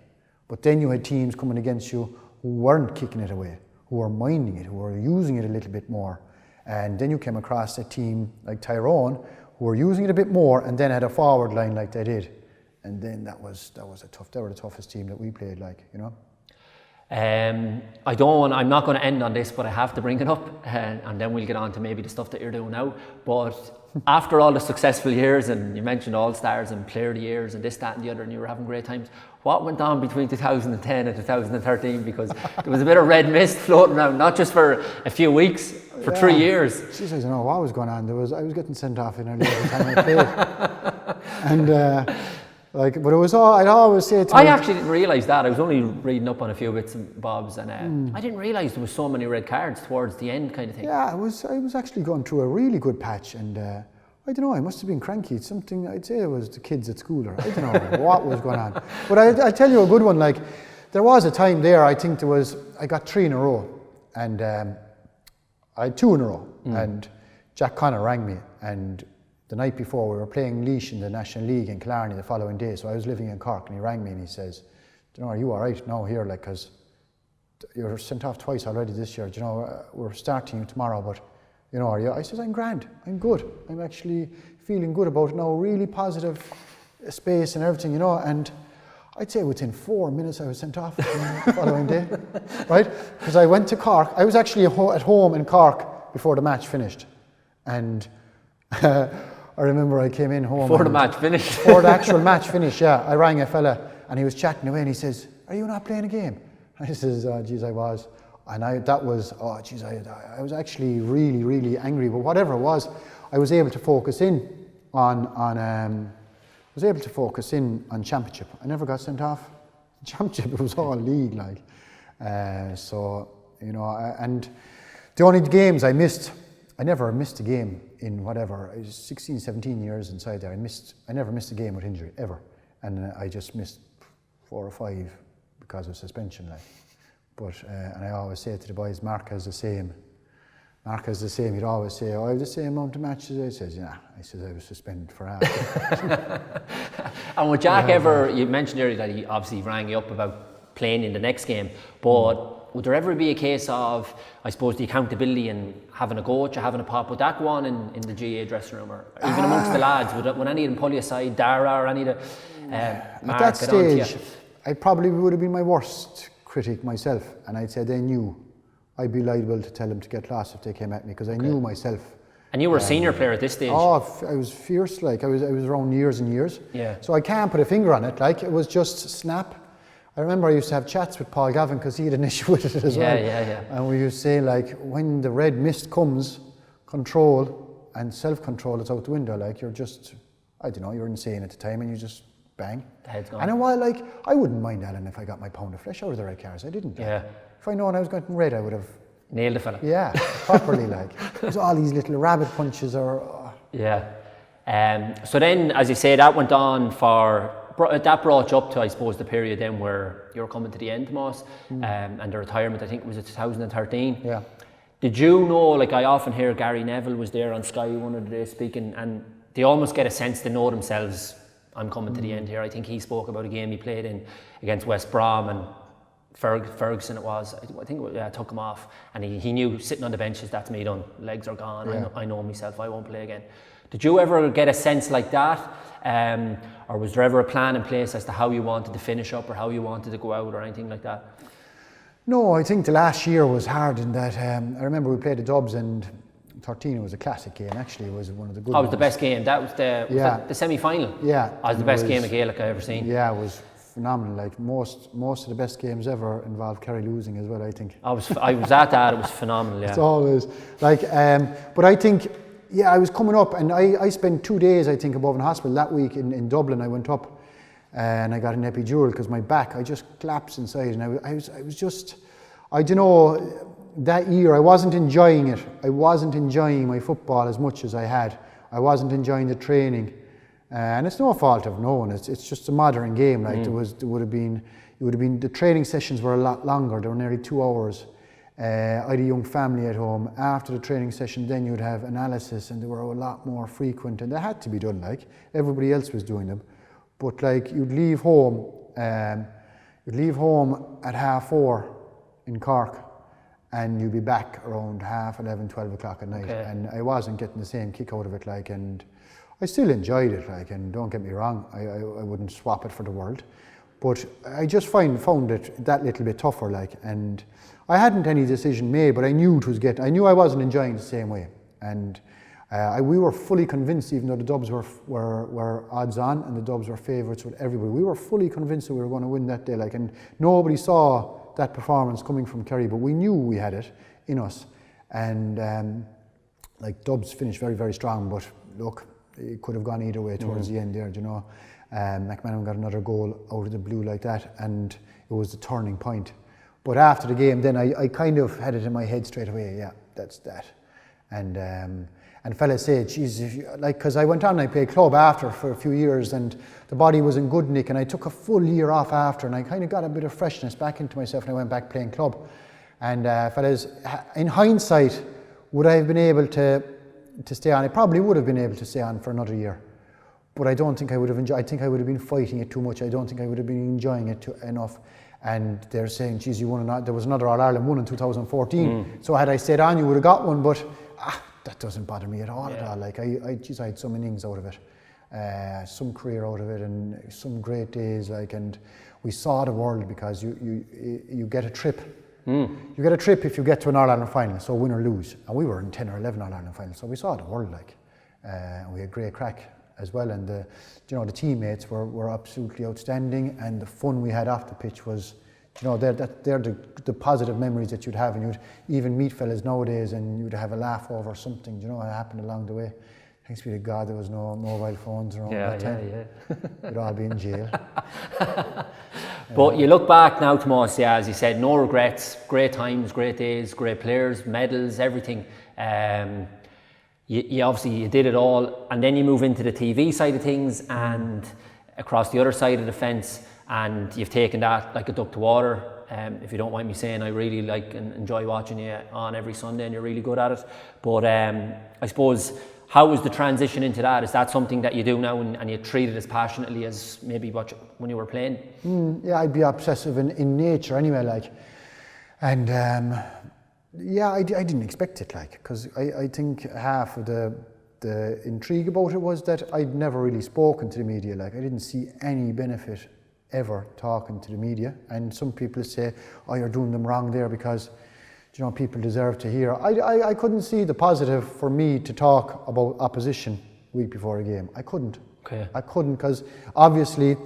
But then you had teams coming against you who weren't kicking it away, who were minding it, who were using it a little bit more. And then you came across a team like Tyrone who were using it a bit more and then had a forward line like they did. And then they were the toughest team that we played, like, you know. I'm not going to end on this, but I have to bring it up, and then we'll get on to maybe the stuff that you're doing now. But after all the successful years, and you mentioned All-Stars and Player of the Years and this, that and the other, and you were having great times, what went on between 2010 and 2013? Because there was a bit of red mist floating around, not just for a few weeks, for 3 years. Jeez, I don't know what was going on. I was getting sent off in early every time I played. And like, but it was all, I'd always say to I actually didn't realise that. I was only reading up on a few bits and bobs, and I didn't realise there was so many red cards towards the end, kind of thing. Yeah, I was actually going through a really good patch, and I don't know, I must have been cranky. It's something, I'd say it was the kids at school, or I don't know what was going on. But I'll tell you a good one. Like, there was a time there, I think I got 3 in a row, and I had 2 in a row, and Jack Connor rang me, and the night before we were playing Laois in the National League in Killarney the following day, so I was living in Cork, and he rang me and he says, "Do you know, are you all right now here, like, because you're sent off twice already this year, do you know, we're starting tomorrow, but, you know, are you?" I says, "I'm grand, I'm good, I'm actually feeling good about it now, really positive space and everything, you know," and I'd say within 4 minutes I was sent off the following day, right, because I went to Cork. I was actually at home in Cork before the match finished, and I remember I came in home. Before the match finished. Before the actual match finished, yeah. I rang a fella and he was chatting away and he says, "Are you not playing a game?" I says, "Oh, geez, I was." And I was actually really, really angry. But whatever it was, I was able to focus in on championship. I never got sent off. Championship, it was all league, like. So, you know, and the only games I missed, I never missed a game in whatever, 16, 17 years inside there. I never missed a game with injury, ever. And I just missed 4 or 5 because of suspension, like. But, and I always say to the boys, Mark has the same. He'd always say, "Oh, I have the same amount of matches." I says, "Yeah." I says, "I was suspended for half." And would Jack ever, you mentioned earlier that he obviously rang you up about playing in the next game, but would there ever be a case of, I suppose, the accountability and having a coach or having a pop? Would that go on in the GA dressing room, or even amongst the lads? Would any of them pull you aside, Dara or any of the At that stage, I probably would have been my worst critic myself, and I'd say they knew I'd be liable to tell them to get lost if they came at me, because I knew myself. And you were a senior player at this stage. Oh, I was fierce, like I was around years and years. Yeah. So I can't put a finger on it, like it was just snap. I remember I used to have chats with Paul Gavin because he had an issue with it as well. Yeah. And we used to say, like, when the red mist comes, control and self-control is out the window. Like, you're just, I don't know, you're insane at the time and you just bang. The head's gone. And a while, like, I wouldn't mind Alan if I got my pound of flesh out of the red cars. I didn't. Yeah. If I known I was going to red, I would have nailed the fella. Yeah, properly, like. There's all these little rabbit punches or... Yeah. So then, as you say, that went on that brought you up to, I suppose, the period then where you were coming to the end, Tomás, and the retirement, I think, was it 2013? Yeah. Did you know, like I often hear Gary Neville was there on Sky one of the days speaking, and they almost get a sense they know themselves, I'm coming to the end here. I think he spoke about a game he played in against West Brom, and Ferguson it was, I think took him off, and he knew sitting on the benches, that's me done, legs are gone, Yeah. I know myself, I won't play again. Did you ever get a sense like that, or was there ever a plan in place as to how you wanted to finish up or how you wanted to go out or anything like that? No, I think the last year was hard in that, I remember we played the Dubs and 13 was a classic game, actually. It was one of the good That was ones. the best game, that was the semi-final? Yeah. That was the best game of Gaelic I've ever seen. Yeah, it was phenomenal. Like most of the best games ever involved Kerry losing as well, I think. I was at that, it was phenomenal, yeah. It's always, like, but I think, yeah, I was coming up and I spent 2 days, I think, above in hospital that week in Dublin. I went up and I got an epidural because my back, I just collapsed inside, and I was just, I don't know, that year I wasn't enjoying it. I wasn't enjoying my football as much as I had. I wasn't enjoying the training. And it's no fault of no one. It's just a modern game. Like it would have been. The training sessions were a lot longer. They were nearly 2 hours. I had a young family at home. After the training session, then you'd have analysis, and they were a lot more frequent, and they had to be done. Like everybody else was doing them, but like you'd leave home at 4:30 in Cork, and you'd be back around 11:30, 12 o'clock at night. Okay. And I wasn't getting the same kick out of it, like, and I still enjoyed it, like, and don't get me wrong, I wouldn't swap it for the world, but I just found it that little bit tougher, like, and I hadn't any decision made, but I knew I knew I wasn't enjoying it the same way, and we were fully convinced, even though the Dubs were odds on and the Dubs were favourites with everybody, we were fully convinced that we were going to win that day, like, and nobody saw that performance coming from Kerry, but we knew we had it in us, and like Dubs finished very, very strong, but look, it could have gone either way towards the end there, you know. McManaman got another goal out of the blue like that, and it was the turning point. But after the game, then I kind of had it in my head straight away, yeah, that's that. And fellas said, geez, because I went on and I played club after for a few years, and the body was in good nick, and I took a full year off after, and I kind of got a bit of freshness back into myself, and I went back playing club. And fellas, in hindsight, would I have been able to stay on? I probably would have been able to stay on for another year, but I don't think I would have enjoyed. I think I would have been fighting it too much. I don't think I would have been enjoying it enough. And they're saying, geez, you won there was another All-Ireland won in 2014. So had I stayed on, you would have got one, but that doesn't bother me at all. Like I had some innings out of it, some career out of it, and some great days, like, and we saw the world, because you get a trip. You get a trip if you get to an All-Ireland final, so win or lose. And we were in 10 or 11 All-Ireland finals, so we saw the world, like. We had great crack as well, and the teammates were absolutely outstanding, and the fun we had off the pitch was, they're the positive memories that you'd have, and you'd even meet fellas nowadays and you'd have a laugh over something, it happened along the way. Thanks be to God there was no mobile phones around that time. We'd all be in jail. But you look back now, Tomás, as you said, no regrets, great times, great days, great players, medals, everything. You obviously did it all, and then you move into the TV side of things and across the other side of the fence, and you've taken that like a duck to water. If you don't mind me saying, I really like and enjoy watching you on every Sunday, and you're really good at it. But I suppose, how was the transition into that? Is that something that you do now and you treat it as passionately as maybe when you were playing? Yeah, I'd be obsessive in nature anyway, like. And I didn't expect it, like, because I think half of the intrigue about it was that I'd never really spoken to the media. Like, I didn't see any benefit ever talking to the media. And some people say, oh, you're doing them wrong there because people deserve to hear. I couldn't see the positive for me to talk about opposition week before a game. I couldn't. Okay. I couldn't, because obviously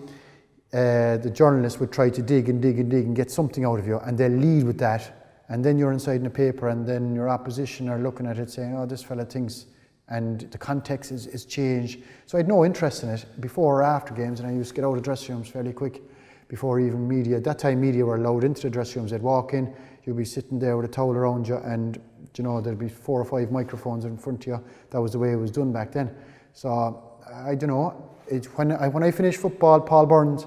the journalists would try to dig and get something out of you, and they'll lead with that. And then you're inside in the paper, and then your opposition are looking at it saying, oh, this fella thinks, and the context is changed. So I had no interest in it before or after games, and I used to get out of dressing rooms fairly quick before even media. At that time, media were allowed into the dressing rooms. They'd walk in, you'd be sitting there with a towel around you, and there'd be 4 or 5 microphones in front of you. That was the way it was done back then. So I don't know. When I finished football, Paul Burns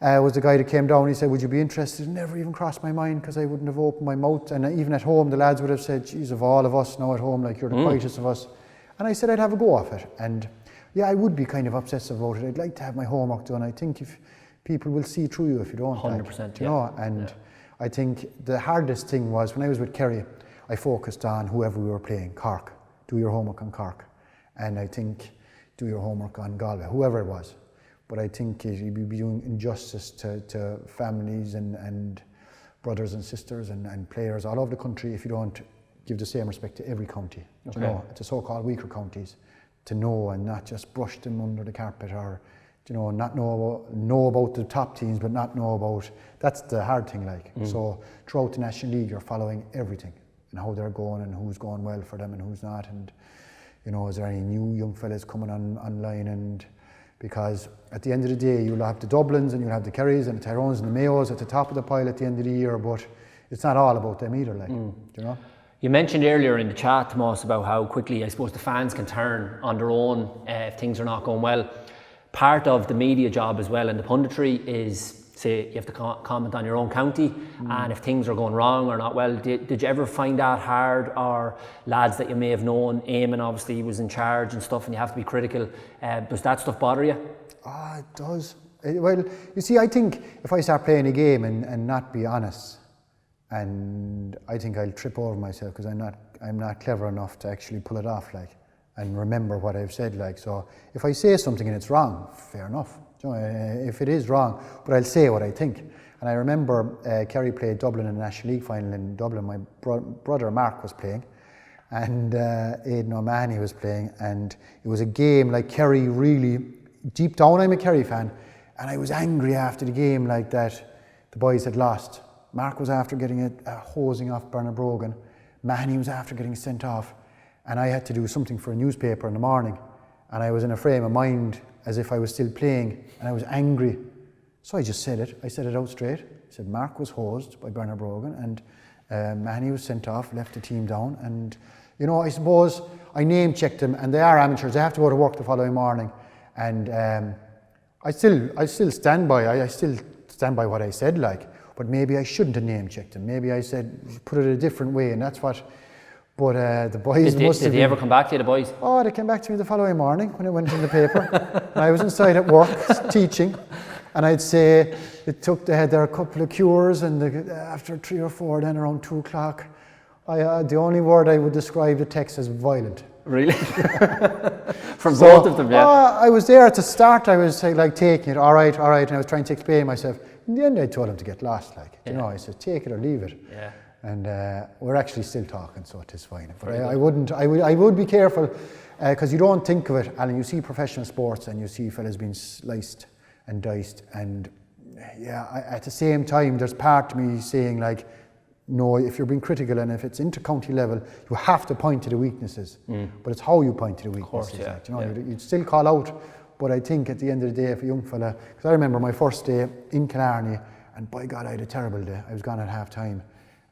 was the guy that came down. He said, would you be interested? It never even crossed my mind, because I wouldn't have opened my mouth. And even at home, the lads would have said, geez, of all of us now at home, like, you're the quietest of us. And I said I'd have a go of it. And yeah, I would be kind of obsessive about it. I'd like to have my homework done. I think if people will see through you if you don't. 100%, And I think the hardest thing was when I was with Kerry, I focused on whoever we were playing. Cork, do your homework on Cork. And I think do your homework on Galway, whoever it was. But I think you'd be doing injustice to families and brothers and sisters and players all over the country if you don't give the same respect to every county. Okay. To so-called weaker counties, to know and not just brush them under the carpet, or not know about the top teams, but not know about. That's the hard thing, like. So throughout the National League, you're following everything and how they're going and who's going well for them and who's not, and is there any new young fellas coming online, and because at the end of the day, you'll have the Dublins and you'll have the Kerrys and the Tyrones and the Mayos at the top of the pile at the end of the year, but it's not all about them either, like. You mentioned earlier in the chat, Tomás, about how quickly, I suppose, the fans can turn on their own if things are not going well. Part of the media job as well and the punditry is, say, you have to comment on your own county, and if things are going wrong or not well, did you ever find that hard? Or lads that you may have known, Eamon obviously was in charge and stuff, and you have to be critical. Does that stuff bother you? It does. Well, you see, I think if I start playing a game and not be honest, and I think I'll trip over myself, because I'm not clever enough to actually pull it off, like, and remember what I've said, like. So if I say something and it's wrong, fair enough. If it is wrong, but I'll say what I think. And I remember Kerry played Dublin in the National League final in Dublin. My brother Mark was playing, and Aidan O'Mahony was playing, and it was a game like Kerry really, deep down I'm a Kerry fan, and I was angry after the game, like, that the boys had lost. Mark was after getting a hosing off Bernard Brogan. Mahoney was after getting sent off, and I had to do something for a newspaper in the morning, and I was in a frame of mind as if I was still playing, and I was angry. So I just said it. I said it out straight. I said Mark was hosed by Bernard Brogan, and Mahoney was sent off, left the team down, and I suppose I name-checked them, and they are amateurs. They have to go to work the following morning, and I still stand by. I still stand by what I said, like. But maybe I shouldn't have name-checked them. Maybe I said, put it a different way, and that's what. But the boys Did they ever come back to you, the boys? Oh, they came back to me the following morning when it went in the paper. And I was inside at work teaching, and I'd say they had their couple of cures, and after 3 or 4, then around 2 o'clock, the only word I would describe the text as violent. Really? From both of them, yeah. I was there at the start. I was like taking it, all right, and I was trying to explain myself. In the end, I told him to get lost, like. I said, take it or leave it. Yeah. And we're actually still talking, so it is fine. But I would be careful Because you don't think of it, Alan, you see professional sports and you see fellas being sliced and diced, and at the same time there's part of me saying like, no, if you're being critical and if it's inter-county level, you have to point to the weaknesses. But it's how you point to the weaknesses. Of course, you'd still call out, but I think at the end of the day, if a young fella, because I remember my first day in Killarney, and by God, I had a terrible day. I was gone at half time,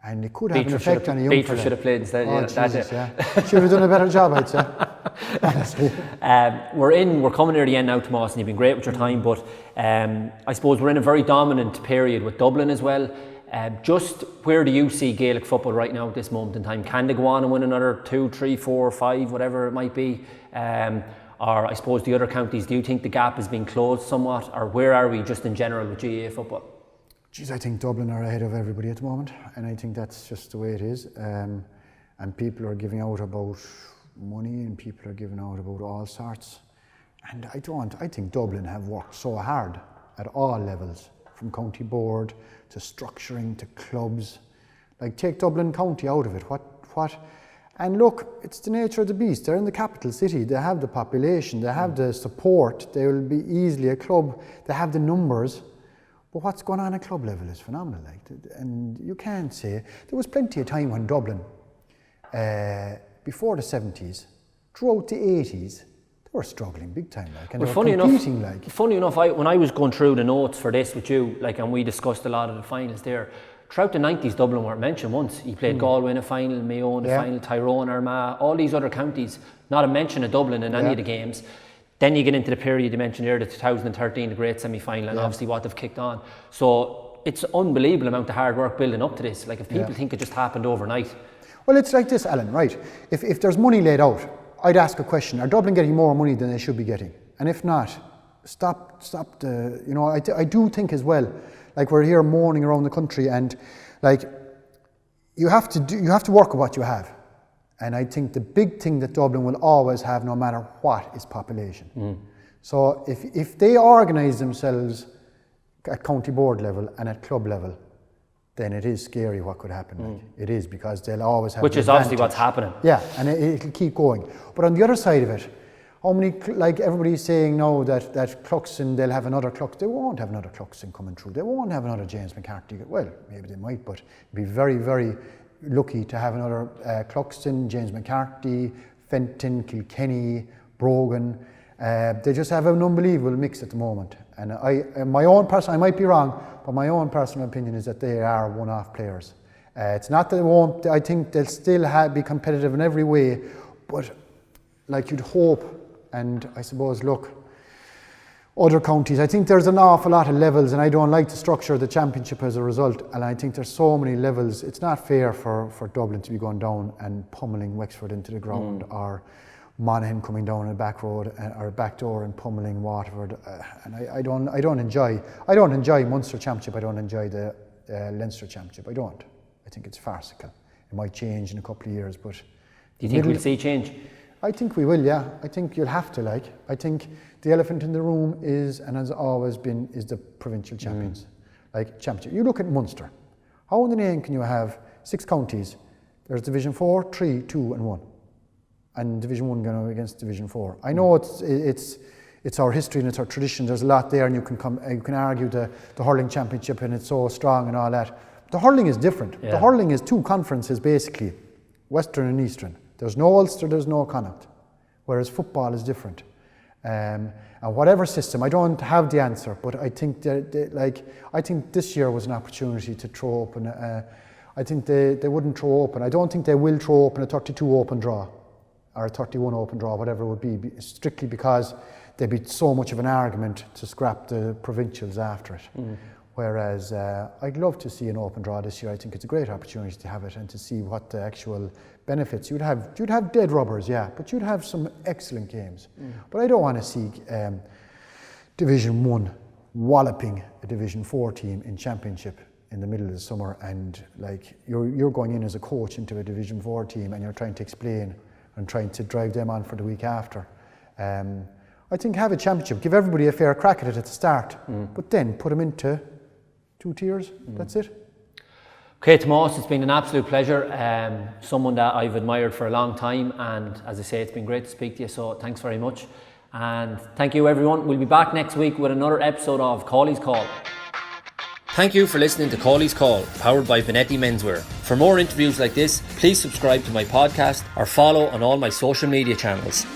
and it could have an effect on a young fella. Should have played instead. Should have done a better job, I'd say. Honestly. We're coming near the end now, Tomás, and you've been great with your time, but I suppose we're in a very dominant period with Dublin as well. Just where do you see Gaelic football right now at this moment in time? Can they go on and win another 2, 3, 4, 5, whatever it might be? Or I suppose the other counties, do you think the gap has been closed somewhat? Or where are we just in general with GAA football? Geez, I think Dublin are ahead of everybody at the moment, and I think that's just the way it is. And people are giving out about money, and people are giving out about all sorts. And I think Dublin have worked so hard at all levels, from county board to structuring to clubs. Like, take Dublin County out of it. What? And look, it's the nature of the beast. They're in the capital city. They have the population. They have the support. They will be easily a club. They have the numbers. But what's going on at club level is phenomenal. And you can't say there was plenty of time when Dublin, before the 70s, throughout the 80s, they were struggling big time, and they were competing. Funny enough, when I was going through the notes for this with you, and we discussed a lot of the finals there, throughout the 90s, Dublin weren't mentioned once. You played Galway in a final, Mayo in a final, Tyrone, Armagh, all these other counties, not a mention of Dublin in any of the games. Then you get into the period you mentioned earlier, the 2013, the great semi-final, and obviously what they've kicked on. So it's unbelievable amount of hard work building up to this. If people think it just happened overnight. Well, it's like this, Alan, right? If there's money laid out, I'd ask a question: are Dublin getting more money than they should be getting? And if not, stop the. I do think as well. We're here mourning around the country, and you have to work with what you have. And I think the big thing that Dublin will always have, no matter what, is population. So if they organise themselves at county board level and at club level, then it is scary what could happen. It is, because they'll always have. Which is obviously what's happening. Yeah, and it'll keep going. But on the other side of it, how many, everybody's saying now that Cluxton, they'll have another Cluxton. They won't have another Cluxton coming through. They won't have another James McCarthy. Well, maybe they might, but it'd be very, very lucky to have another Cluxton, James McCarthy, Fenton, Kilkenny, Brogan. They just have an unbelievable mix at the moment. And I might be wrong, but my own personal opinion is that they are one-off players. It's not that they won't. I think they'll still be competitive in every way, but you'd hope. And I suppose, look, other counties, I think there's an awful lot of levels, and I don't like the structure of the championship as a result. And I think there's so many levels. It's not fair for Dublin to be going down and pummeling Wexford into the ground, or Monaghan coming down a back road or back door and pummeling Waterford. And I don't enjoy Munster Championship. I don't enjoy the Leinster Championship. I don't. I think it's farcical. It might change in a couple of years, but do you think we'll see change? I think we will, yeah. I think you'll have to, I think the elephant in the room is, and has always been, is the provincial champions. Championship. You look at Munster. How in the name can you have 6 counties? There's Division 4, 3, 2 and 1. And Division 1 going against Division 4. I know it's our history and it's our tradition. There's a lot there, and you can argue the hurling championship, and it's so strong and all that. The hurling is different. Yeah. The hurling is 2 conferences basically, Western and Eastern. There's no Ulster, there's no Connacht, whereas football is different. And whatever system, I don't have the answer, but I think I think this year was an opportunity to throw open. I think they wouldn't throw open. I don't think they will throw open a 32 open draw or a 31 open draw, whatever it would be, strictly because there'd be so much of an argument to scrap the provincials after it. Whereas I'd love to see an open draw this year. I think it's a great opportunity to have it and to see what the actual benefits. You'd have dead rubbers, yeah, but you'd have some excellent games. But I don't want to see Division 1 walloping a Division 4 team in Championship in the middle of the summer, and you're going in as a coach into a Division 4 team, and you're trying to explain and trying to drive them on for the week after. I think have a championship, give everybody a fair crack at it at the start, but then put them into 2 tiers. That's it. Okay, Tomás, it's been an absolute pleasure. Someone that I've admired for a long time, and as I say, it's been great to speak to you, so thanks very much. And thank you, everyone. We'll be back next week with another episode of Cawley's Call. Thank you for listening to Cawley's Call, powered by Benetti Menswear. For more interviews like this, please subscribe to my podcast or follow on all my social media channels.